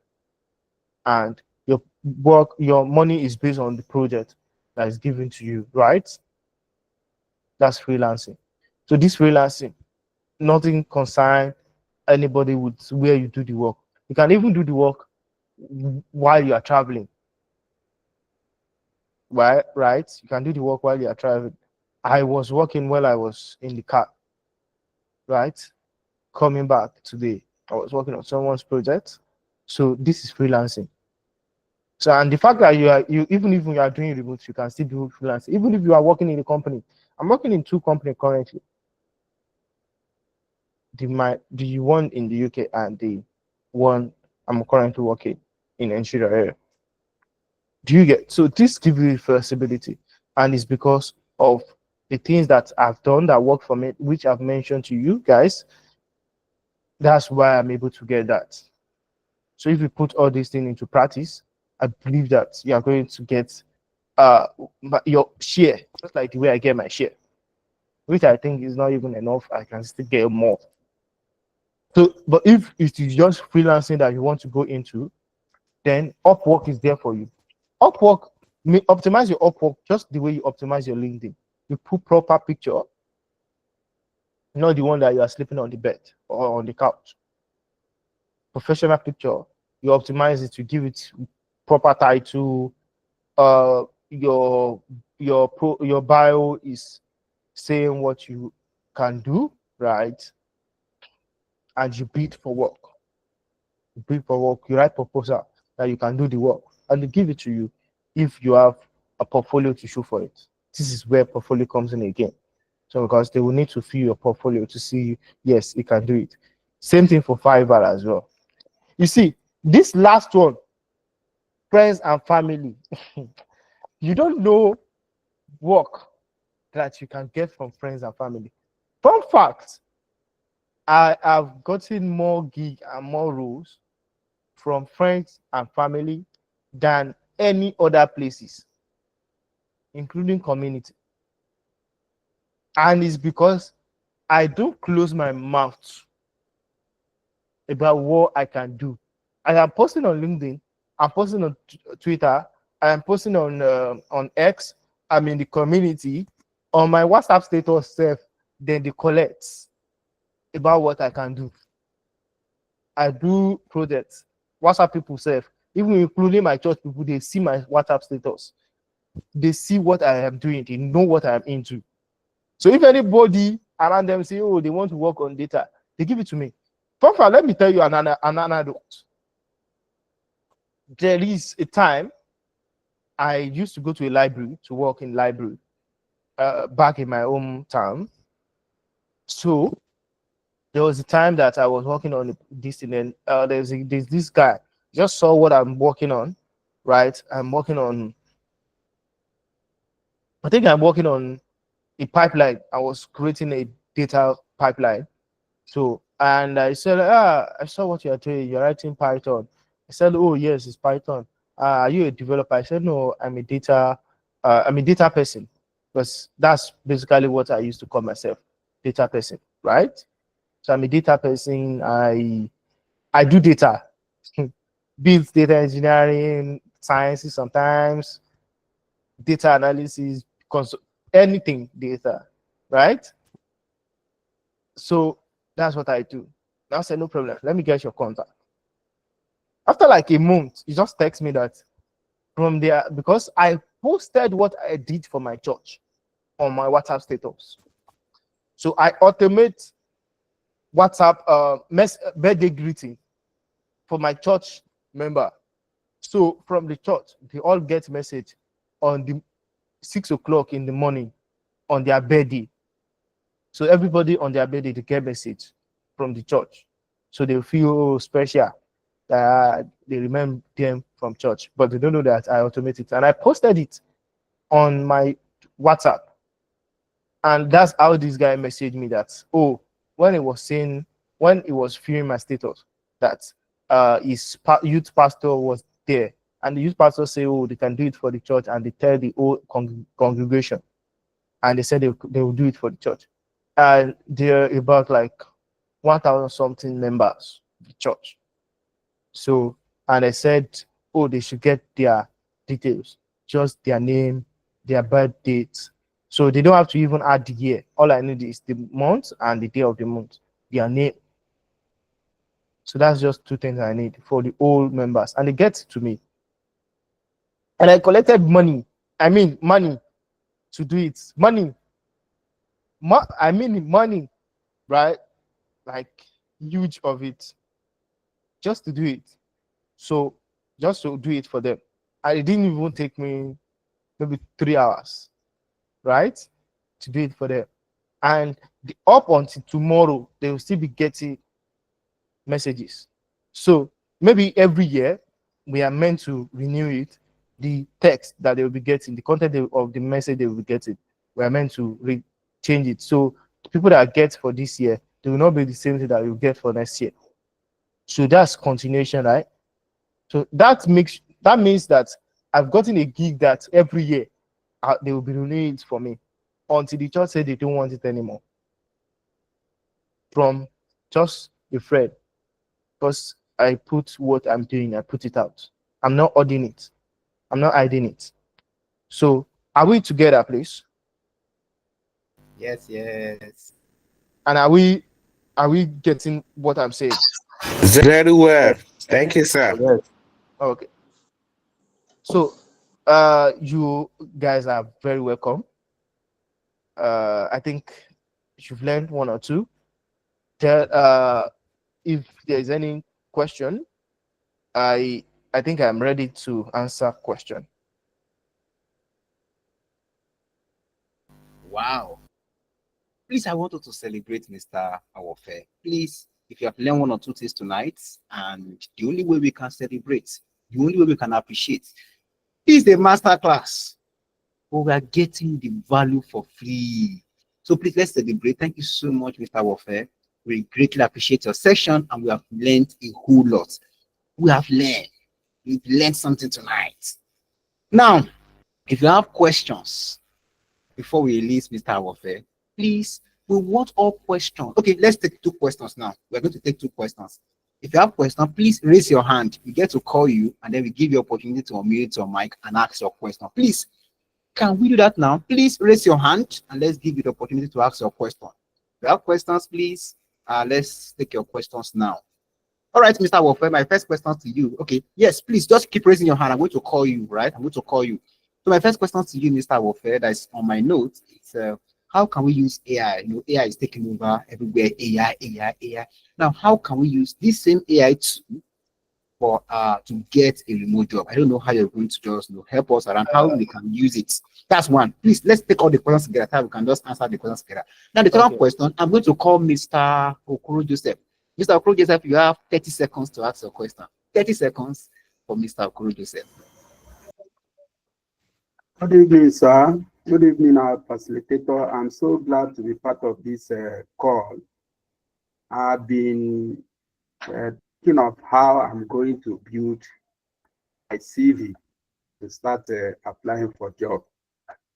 And your work, your money is based on the project that is given to you, right? That's freelancing. So this freelancing, nothing concern anybody with where you do the work. You can even do the work while you are traveling. Right? You can do the work while you are traveling. I was working while I was in the car, right? Coming back today, I was working on someone's project. So this is freelancing. So, and the fact that you even if you are doing remote, you can still do freelancing. Even if you are working in a company, I'm working in 2 companies currently. The one in the UK and the one I'm currently working in Nigeria area. Do you get? So this gives you flexibility, and it's because of the things that I've done that work for me, which I've mentioned to you guys. That's why I'm able to get that. So if you put all these things into practice, I believe that you are going to get your share, just like the way I get my share, which I think is not even enough. I can still get more. So, but if it is just freelancing that you want to go into, then Upwork is there for you. Upwork, optimize your Upwork just the way you optimize your LinkedIn. You put proper picture, not the one that you are sleeping on the bed or on the couch. Professional picture, you optimize it, you give it proper title. Your bio is saying what you can do, right? And you bid for work. You bid for work, you write proposal that you can do the work, and they give it to you if you have a portfolio to show for it. This is where portfolio comes in again. So because they will need to fill your portfolio to see, yes, you can do it. Same thing for Fiverr as well. You see, this last one, friends and family, you don't know work that you can get from friends and family. Fun fact, I have gotten more gig and more roles from friends and family than any other places, including community. And it's because I don't close my mouth about what I can do. I am posting on LinkedIn, I'm posting on Twitter, I am posting on X, I'm in the community, on my WhatsApp status self, then they collect about what I can do. I do projects, WhatsApp people self, even including my church people, they see my WhatsApp status. They see what I am doing, they know what I am into. So if anybody around them say, oh, they want to work on data, they give it to me. Papa, let me tell you an anecdote. There is a time I used to go to a library to work in library back in my hometown. So there was a time that I was working on this, and then there's this guy just saw what I'm working on, right? I think I'm working on a pipeline. I was creating a data pipeline. So, and I said, I saw what you're doing. You're writing Python. I said, oh yes, it's Python. Are you a developer? I said, no, I'm a data person. Because that's basically what I used to call myself, data person, right? So I'm a data person. I do data, build data engineering, sciences sometimes, data analysis, anything data, right? So that's what I do. Now I said, no problem. Let me get your contact. After like a month, he just text me that from there, because I posted what I did for my church on my WhatsApp status. So I automate WhatsApp birthday greeting for my church member. So from the church, they all get message on the 6 o'clock in the morning on their birthday. So everybody on their birthday, they get message from the church. So they feel special that they remember them from church, but they don't know that I automate it. And I posted it on my WhatsApp. And that's how this guy messaged me that, oh, when he was viewing my status, that his youth pastor was there. And the youth pastor say, oh, they can do it for the church. And they tell the whole congregation. And they said they will do it for the church. And there are about like 1,000 something members of the church. So, and I said, oh, they should get their details, just their name, their birth date. So they don't have to even add the year. All I need is the month and the day of the month, their name. So that's just two things I need for the old members. And they get to me. And I collected money. I mean, money to do it. Money. Money, right? Like huge of it. Just to do it. So just to do it for them. And it didn't even take me maybe 3 hours, right? To do it for them. And up until tomorrow, they will still be getting messages. So maybe every year we are meant to renew it. The text that they will be getting, the content of the message they will be getting, we are meant to change it. So the people that get for this year, they will not be the same thing that you get for next year. So that's continuation, right? So that means that I've gotten a gig that every year they will be renewing it for me until the church said they don't want it anymore. From just a friend, because I put what I'm doing, I put it out. I'm not hiding it. I'm not hiding it. So are we together, please? Yes, yes. And are we getting what I'm saying? Very well. Thank you, sir. Yes. Okay. So you guys are very welcome. I think you've learned one or two. If there's any question, I think I'm ready to answer question. Wow. Please, I want you to celebrate Mr. Awofe. Please, if you have learned one or two things tonight, and the only way we can celebrate, the only way we can appreciate is the master class. But we are getting the value for free. So please, let's celebrate. Thank you so much, Mr. Awofe. We greatly appreciate your session, and we have learned a whole lot. We've learned something tonight. Now, if you have questions before we release Mr. Awofe, please, we want all questions. Okay, let's take 2 questions now. We're going to take 2 questions. If you have questions, please raise your hand. We get to call you, and then we give you opportunity to unmute your mic and ask your question. Please, can we do that now? Please raise your hand, and let's give you the opportunity to ask your question. If you have questions, please, let's take your questions now. All right, Mr. Awofe, my first question to you. Okay, yes, please just keep raising your hand. I'm going to call you, right? I'm going to call you. So my first question to you, Mr. Awofe, that's on my notes, is how can we use AI? You know, AI is taking over everywhere. AI. Now, how can we use this same AI tool for to get a remote job? I don't know how you're going to just help us around how we can use it. That's one. Please let's take all the questions together. So we can just answer the questions together. Now, the second question, I'm going to call Mr. Okoro Joseph. Mr. Okoro Joseph, you have 30 seconds to ask your question. 30 seconds for Mr. Okoro Joseph. Good evening, sir. Good evening, our facilitator. I'm so glad to be part of this call. I've been thinking of how I'm going to build my CV to start applying for job.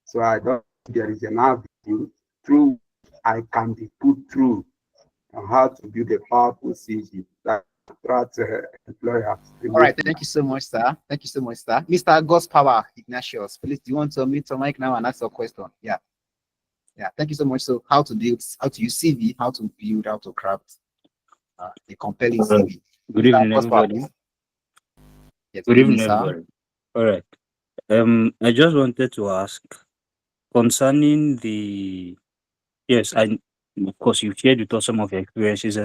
So I don't think there is an avenue through I can be put through on how to build a powerful CV that attracts employers. All right, thank you so much, sir. Thank you so much, sir. Mr. God's Power Ignatius, please, do you want to meet your mic now and ask your question? Yeah. Thank you so much. So, how to use CV, how to build, how to craft a compelling CV. Good evening, everybody. Yes, Good evening, sir. everybody. All right. I just wanted to ask concerning the yes, I of course you shared with us some of your experiences,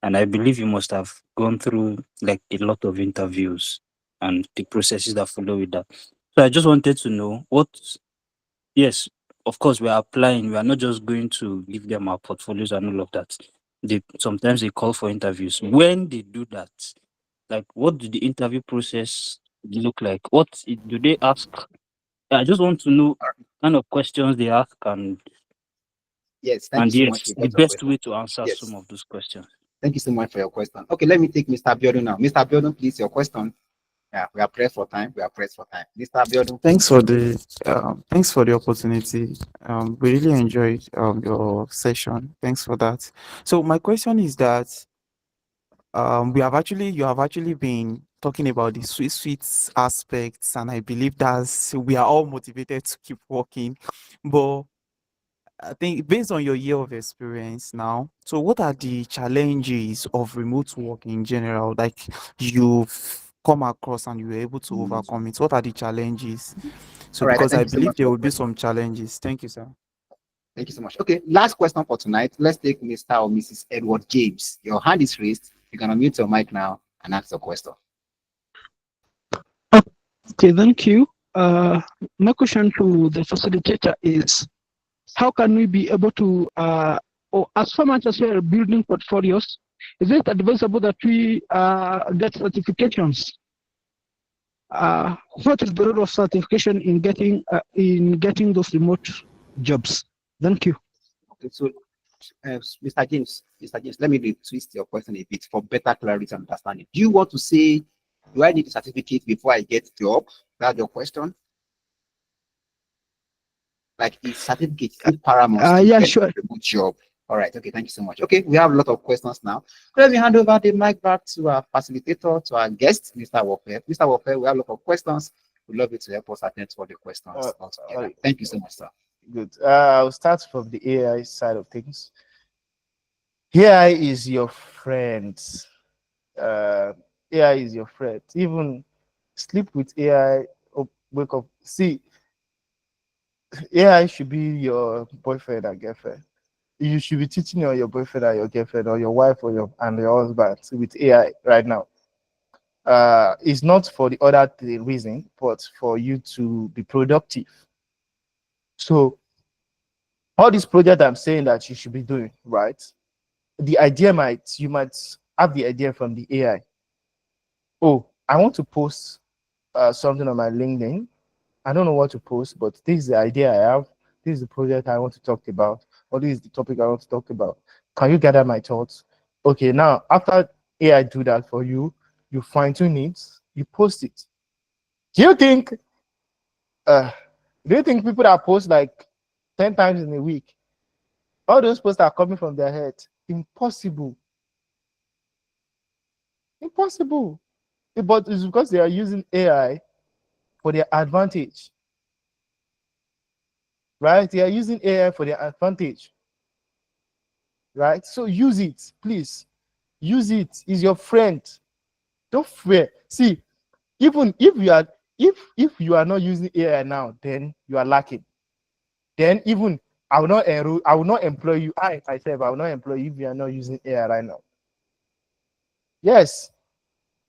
and I believe you must have gone through like a lot of interviews and the processes that follow with that. So I just wanted to know what. Yes, of course we are applying. We are not just going to give them our portfolios and all of that. They sometimes they call for interviews. When they do that, like what do the interview process look like? What do they ask? I just want to know kind of questions they ask Yes, thank you and so much yes, for the your best question. way to answer some Yes, of those questions. thank you so much for your question. Okay, let me take Mr. Abiodun now. Mr. Abiodun, please, your question. Yeah, we are pressed for time. We are pressed for time. Mr. Abiodun, Thanks for the opportunity. We really enjoyed your session. Thanks for that. So my question is that you have actually been talking about the sweet aspects, and I believe that's we are all motivated to keep working. But I think based on your year of experience now, so what are the challenges of remote work in general? Like you've come across and you were able to overcome it. What are the challenges? So all right, because I thank you so believe much for there your will be question. some challenges. Thank you, sir. Thank you so much. Okay, last question for tonight. Let's take Mr. or Mrs. Edward James. Your hand is raised. You can unmute your mic now and ask the question. Okay, thank you. My question to the facilitator is, how can we be able to, or as far as we are building portfolios, is it advisable that we get certifications? What is the role of certification in getting those remote jobs? Thank you. Okay, so Mr. James, let me twist your question a bit for better clarity and understanding. Do you want to say, do I need a certificate before I get job? That's your question. Like, is certificate still paramount to Yeah, get sure. a good job? All right. Okay. Thank you so much. Okay. We have a lot of questions now. Let me hand over the mic back to our facilitator, to our guest, Mr. Awofe. Mr. Awofe, we have a lot of questions. We'd love you to help us attend to all the questions altogether. Thank you so much, sir. Good. I'll start from the AI side of things. AI is your friend. Uh, AI is your friend. Even sleep with AI, wake up. See, AI should be your boyfriend and girlfriend. You should be teaching on your boyfriend and your girlfriend, or your wife or your husband with AI right now. It's not for the other reason, but for you to be productive. So all these projects I'm saying that you should be doing, right? The idea you might have the idea from the AI. Oh, I want to post something on my LinkedIn. I don't know what to post, but this is the idea I have. This is the project I want to talk about, or this is the topic I want to talk about. Can you gather my thoughts? Okay, now after AI do that for you, you fine tune it, you post it. Do you think uh do you think people that post like 10 times in a week, all those posts are coming from their head? Impossible. Impossible. But it's because they are using AI for their advantage. Right? They are using AI for their advantage. Right? So use it, please. Use it. Is your friend. Don't fear. See, even if you are not using AI now, then you are lacking. Then even I will not enroll, I will not employ you. I myself, I will not employ you if you are not using AI right now. Yes.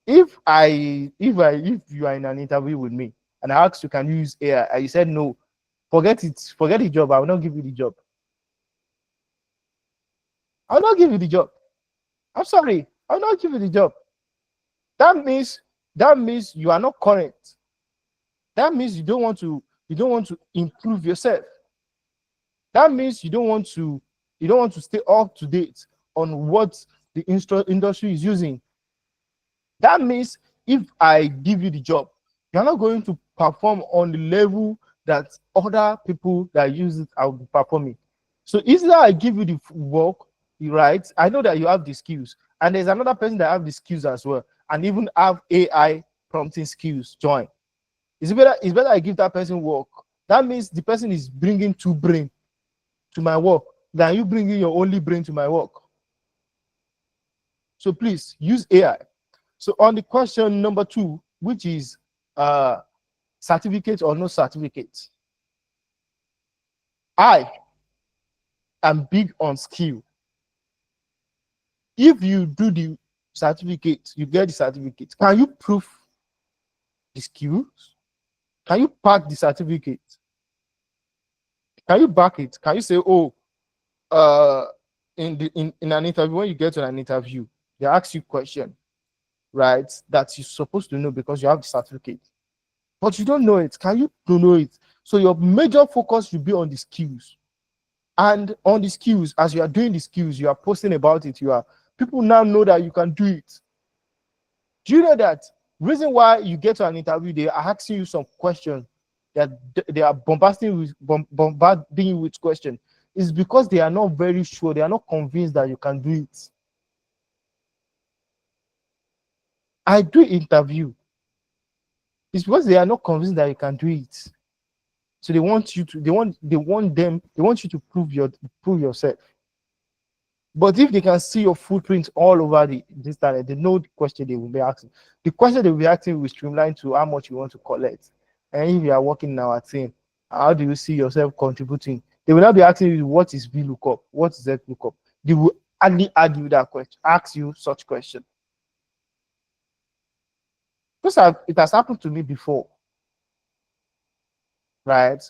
If you are in an interview with me and I ask you, can you use AI? And you said no, forget it, forget the job. I will not give you the job. I will not give you the job. I'm sorry, I will not give you the job. That means you are not current. That means you don't want to improve yourself. That means you don't want to stay up to date on what the industry is using. That means if I give you the job, you're not going to perform on the level that other people that use it are performing. So either I give you the work, right? I know that you have the skills, and there's another person that have the skills as well, and even have AI prompting skills. Join. It's better I give that person work. That means the person is bringing two brain to my work than you bringing your only brain to my work. So please use AI. So on the question number 2, which is certificate or no certificate, I am big on skill. If you do the certificate, you get the certificate. Can you prove the skills? Can you back the certificate? Can you back it? Can you say, oh, in an interview, when you get to an interview, they ask you question, right? That you're supposed to know because you have the certificate, but you don't know it. Can you know it? So your major focus should be on the skills. And on the skills, as you are doing the skills, you are posting about it. People now know that you can do it. Do you know that reason why you get to an interview, they are asking you some questions, that they are bombarding you with questions, is because they are not very sure, they are not convinced that you can do it. I do interview. It's because they are not convinced that you can do it. So they want you to, they want you to prove yourself. But if they can see your footprint all over this talent, they know the question they will be asking. The question they will be asking will streamline to how much you want to collect. And if you are working in our team, how do you see yourself contributing? They will not be asking you what is VLOOKUP, what is ZLOOKUP. They will hardly argue that question, ask you such question. Because it has happened to me before, right?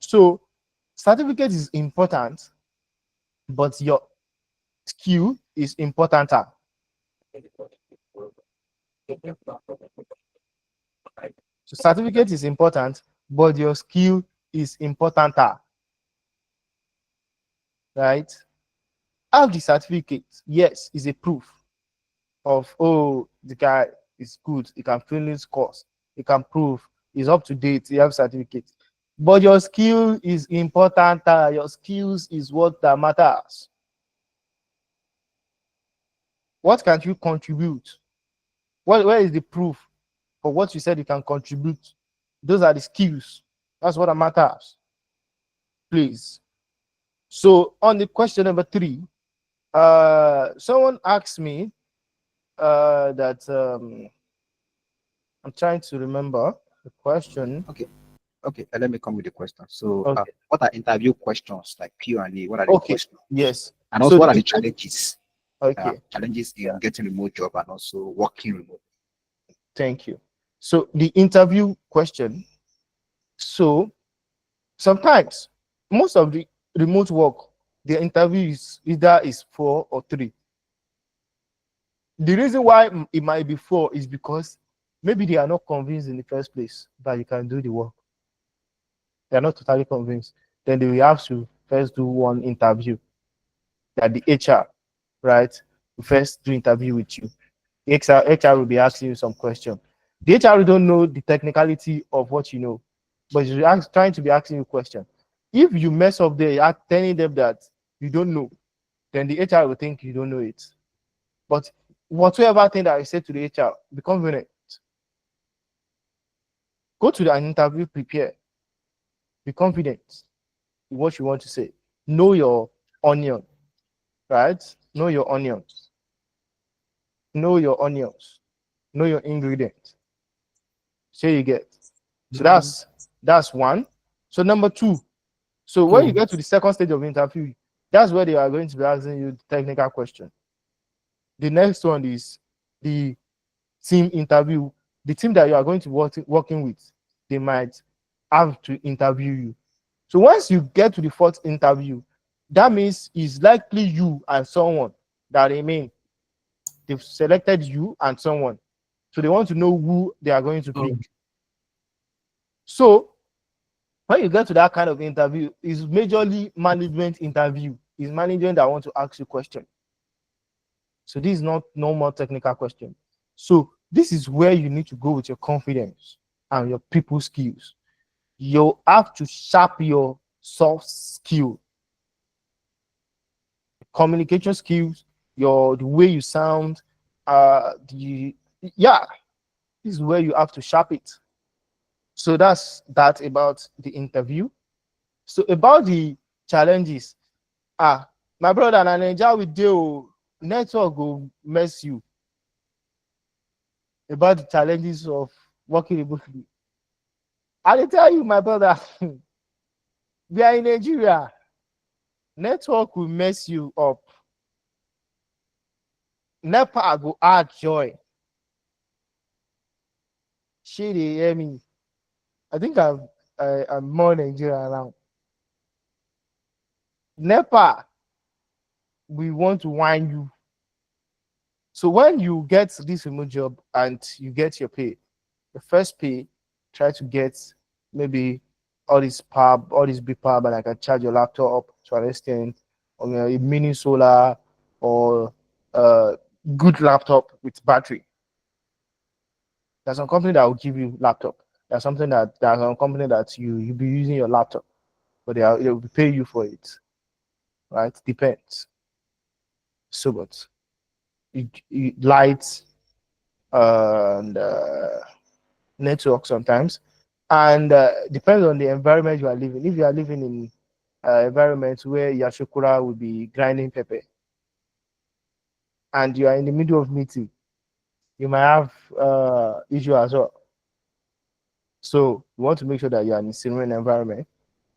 So certificate is important, but your skill is importanter. So certificate is important, but your skill is importanter, right? Have the certificate, yes, is a proof of, oh, the guy is good, he can finish course, he can prove he's up to date, he have certificate. But your skill is importanter. Your skills is what that matters. What can you contribute? Where is the proof for what you said you can contribute? Those are the skills. That's what matters. Please. So on the question number 3, someone asked me that I'm trying to remember the question. Okay, let me come with the question. So, Okay. what are interview questions like Q&A? What are the questions? Yes. And also, So what are the challenges? Okay. Challenges in getting a remote job and also working remote. Thank you. So the interview question. So sometimes most of the remote work, the interview is either 4 or 3. The reason why it might be 4 is because maybe they are not convinced in the first place that you can do the work. They are not totally convinced. Then they will have to first do one interview. That the HR, right, will first do interview with you. HR will be asking you some question. The HR don't know the technicality of what you know, but he's trying to be asking you question. If you mess up there, you're telling them that you don't know, then the HR will think you don't know it. But whatever thing that I say to the HR, be confident. Go to an interview, prepare. Be confident in what you want to say. Know your onion, right? Know your onions. Know your onions. Know your ingredients. So you get. So that's 1. So number 2. So when you get to the second stage of interview, that's where they are going to be asking you the technical question. The next one is the team interview. The team that you are going to working with, they might have to interview you. So once you get to the 4th interview, that means it's likely you and someone that remain. They've selected you and someone. So they want to know who they are going to pick. So when you get to that kind of interview, it's majorly management interview. It's management that want to ask you question. So this is not normal technical question. So this is where you need to go with your confidence and your people skills. You have to sharp your soft skill, communication skills, the way you sound, this is where you have to sharp it. So that's that about the interview. So about the challenges, my brother, na Naija with you, network will mess you. About the challenges of working remotely. I tell you, my brother, we are in Nigeria. Network will mess you up. NEPA go add joy. She dey hear me. I think I'm more Nigerian now. NEPA, we want to whine you. So when you get this remote job and you get your pay, the first pay, try to get maybe all this power, all this big power, but I can charge your laptop to an extent, or a mini solar, or a good laptop with battery. There's some company that will give you laptop. There's some company that you'll be using your laptop, but they will pay you for it. Right? Depends. So but lights and network sometimes, and depends on the environment you are living. If you are living in environments where Yashokura will be grinding pepper, and you are in the middle of meeting, you might have issue as well. So you want to make sure that you are in a serene environment.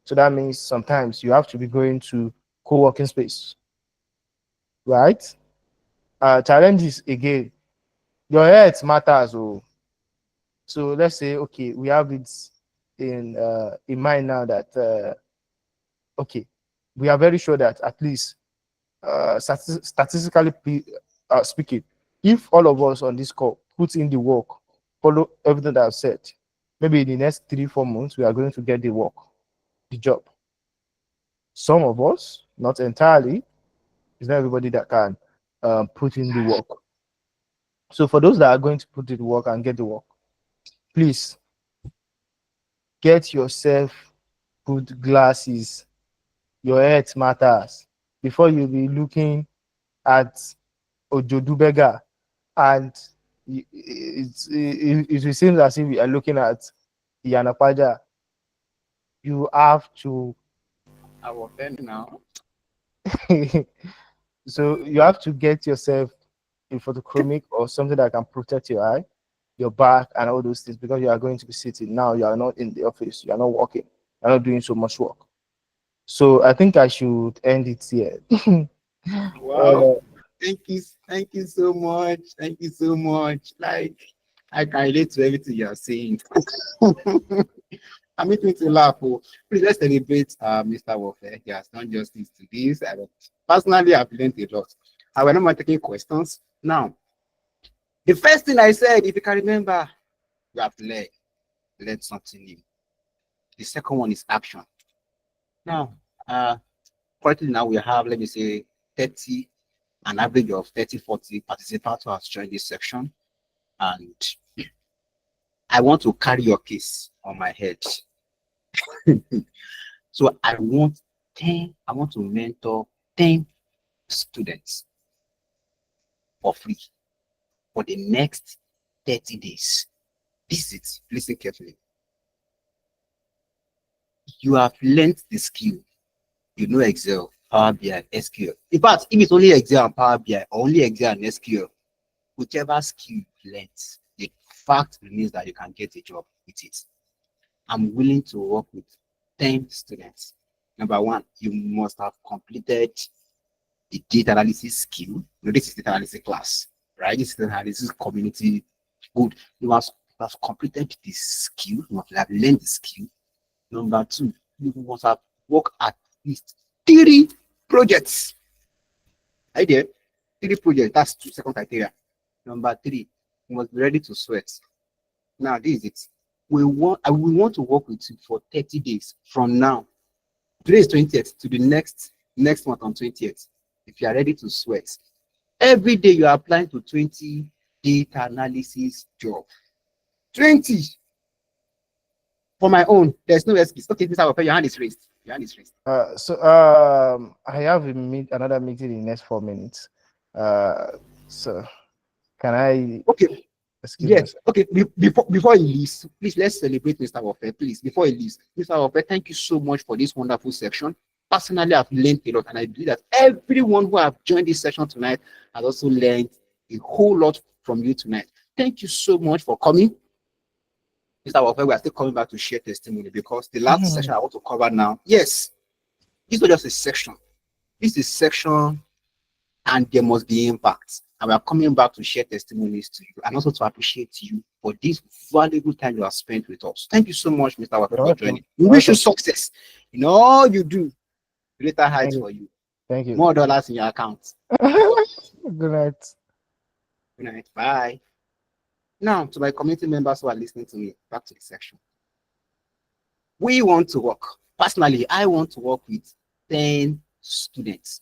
So that means sometimes you have to be going to co-working space, right? Challenges again. Your health matters. Oh. So let's say, okay, we have it in mind now that okay, we are very sure that at least statistically speaking, if all of us on this call put in the work, follow everything that I've said, maybe in the next 3-4 months we are going to get the work, the job. Some of us, not entirely, it's not everybody that can put in the work. So for those that are going to put in the work and get the work, please get yourself good glasses. Your health matters. Before you be looking at Ojodu Beggar, and it seems as if we are looking at Yanapaja. You have to Awofe now. so you have to get yourself a photochromic or something that can protect your eye, your back, and all those things, because you are going to be sitting. Now you are not in the office, you are not working, you're not doing so much work. So I think I should end it here. Wow. Thank you so much. Thank you so much. Like, I can relate to everything you are saying. I'm making me to laugh. Oh. Please let's celebrate Mr. Awofe. He has done justice to this. Personally, I've learned a lot. I will not mind taking questions. Now, the first thing I said, if you can remember, you have learned something new. The second one is action. Now, currently now we have, let me say, 30, an average of 30, 40 participants who have joined this section. And I want to carry your case on my head. So I want to mentor 10 students for free for the next 30 days. This is it. Listen carefully. You have learned the skill. You know Excel, Power BI, SQL. In fact, if it's only Excel and Power BI, or only Excel and SQL, whichever skill you learned, the fact remains that you can get a job with it. I'm willing to work with 10 students. Number one, you must have completed the data analysis skill. No, this is data analysis class, right? This is data analysis community. Good. You must have completed this skill. You must have learned the skill. Number two, you must have worked at least 3 projects. Are you there? 3 projects. That's 2 second criteria. Number 3, you must be ready to sweat. Now, this is it. We want to work with you for 30 days from now. Today is 20th to the next month on 20th. If you are ready to sweat, every day you are applying to 20 data analysis job. 20. For my own, there's no excuse. Okay, Mr. Awofe, your hand is raised. Your hand is raised. I have another meeting in the next 4 minutes. So can I? Okay. Excuse Yes. myself. Okay. Before he leaves, please let's celebrate Mr. Awofe. Please, before he leaves, Mr. Awofe, thank you so much for this wonderful section. Personally, I've learned a lot, and I believe that everyone who have joined this session tonight has also learned a whole lot from you tonight. Thank you so much for coming. Mr. Awofe, we are still coming back to share testimony because the last section I want to cover now. Yes, this was just a section. This is section, and there must be impact. And we are coming back to share testimonies to you and also to appreciate you for this valuable time you have spent with us. Thank you so much, Mr. Awofe, for joining. We wish you success in all you do. Greater heights for you. Thank you. More dollars in your account. Good night. Good night. Bye. Now, to my community members who are listening to me, back to the section. We want to work. Personally, I want to work with 10 students.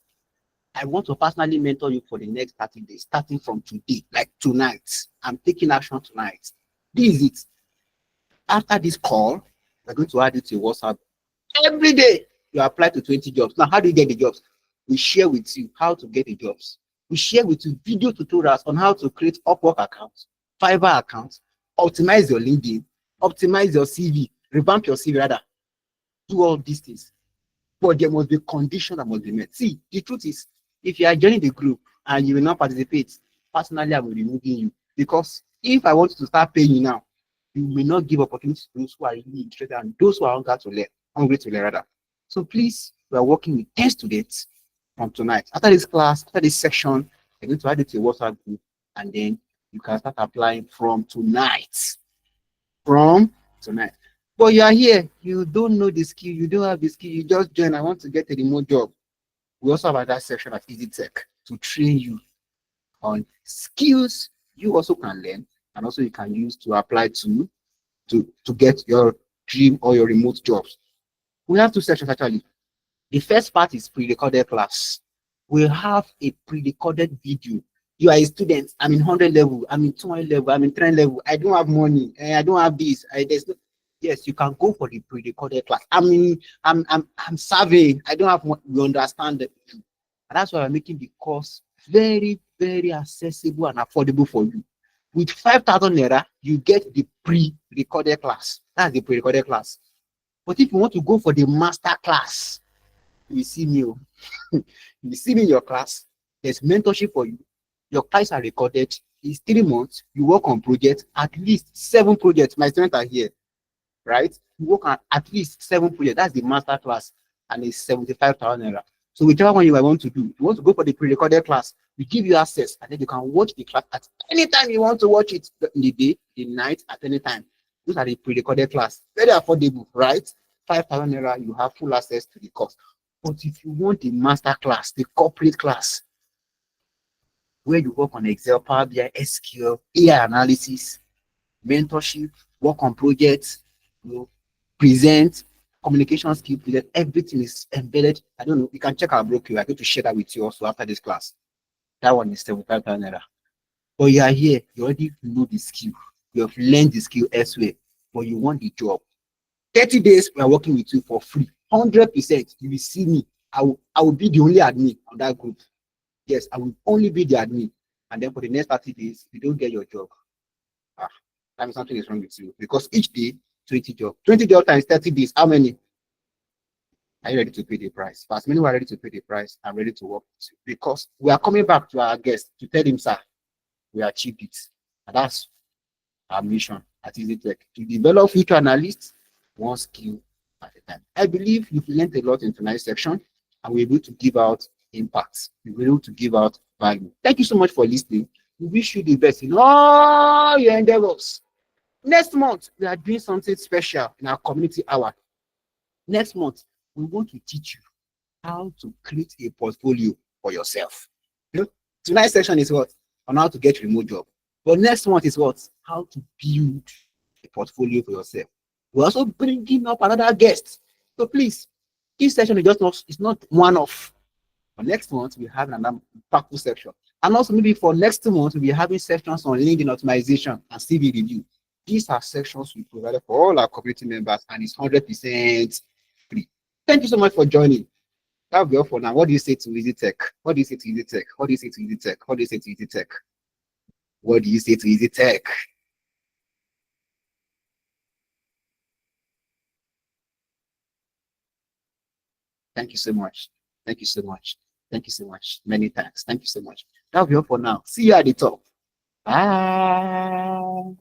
I want to personally mentor you for the next 30 days, starting from today, like tonight. I'm taking action tonight. This is it. After this call, we're going to add it to your WhatsApp. Every day, you apply to 20 jobs. Now, how do you get the jobs? We share with you how to get the jobs. We share with you video tutorials on how to create Upwork accounts, Fiverr accounts, optimize your LinkedIn, optimize your CV, revamp your CV rather. Do all these things. But there must be conditions that must be met. See, the truth is, if you are joining the group and you will not participate, personally, I will be removing you. Because if I want to start paying you now, you may not give opportunities to those who are really interested and those who are hungry to learn rather. So please, we are working with 10 students from tonight. After this class, after this section, you're going to add it to your WhatsApp group, and then you can start applying from tonight. From tonight. But you are here, you don't know the skill, you don't have the skill, you just join. I want to get a remote job. We also have another section at Easy Tech to train you on skills you also can learn, and also you can use to apply to get your dream or your remote jobs. We have two sections actually. The first part is pre-recorded class. We have a pre-recorded video. You are a student. I'm in 100 level. I'm in 200 level. I'm in 300 level. I don't have money. I don't have this. There's no. Yes, you can go for the pre-recorded class. I'm surveying. I don't have. We understand that, and that's why I'm making the course very, very accessible and affordable for you. With 5,000 naira, you get the pre-recorded class. That's the pre-recorded class. But if you want to go for the master class, you see me. You see me in your class. There's mentorship for you. Your classes are recorded. It's 3 months. You work on projects, at least 7 projects. My students are here, right? You work on at least 7 projects. That's the master class, and it's 75,000 naira. So whichever one you want to do, if you want to go for the pre-recorded class, we give you access, and then you can watch the class at any time you want to watch it, in the day, the night, at any time. Those are the pre-recorded class. Very affordable, right? 5,000 naira, you have full access to the course. But if you want the master class, the corporate class, where you work on Excel, Power BI, SQL, AI analysis, mentorship, work on projects, present, communication skill, present, everything is embedded. I don't know, you can check our brochure. I'm going to share that with you also after this class. That one is 75,000 naira. But you are here, you already know the skill. You have learned the skill elsewhere, but you want the job. 30 days, we are working with you for free. 100%. You will see me. I will be the only admin on that group. Yes, I will only be the admin. And then for the next 30 days, if you don't get your job, that means something is wrong with you. Because each day, 20 jobs. 20 jobs times 30 days, how many? Are you ready to pay the price? For as many who are ready to pay the price, I'm ready to work with you. Because we are coming back to our guest to tell him, sir, we achieved it. And that's our mission at Easy Tech, to develop future analysts one skill at a time. I believe you've learned a lot in tonight's section, and we're able to give out impacts. We're able to give out value. Thank you so much for listening. We wish you the best in all your endeavors. Next month, we are doing something special in our community hour. Next month, we want to teach you how to create a portfolio for yourself. Tonight's section is what? On how to get a remote job. But next month is what? How to build a portfolio for yourself. We're also bringing up another guest. So please, this session is just not, it's not one off. For next month, we have another impactful section. And also maybe for next month, we'll be having sections on LinkedIn optimization and CV review. These are sections we provided for all our community members, and it's 100% free. Thank you so much for joining. That'll be all for now. What do you say to Easy Tech? What do you say to Easy Tech? What do you say to Easy Tech? What do you say to Easy Tech? What do you say to Easy Tech? Thank you so much. Thank you so much. Thank you so much. Many thanks. Thank you so much. That'll be all for now. See you at the top. Bye.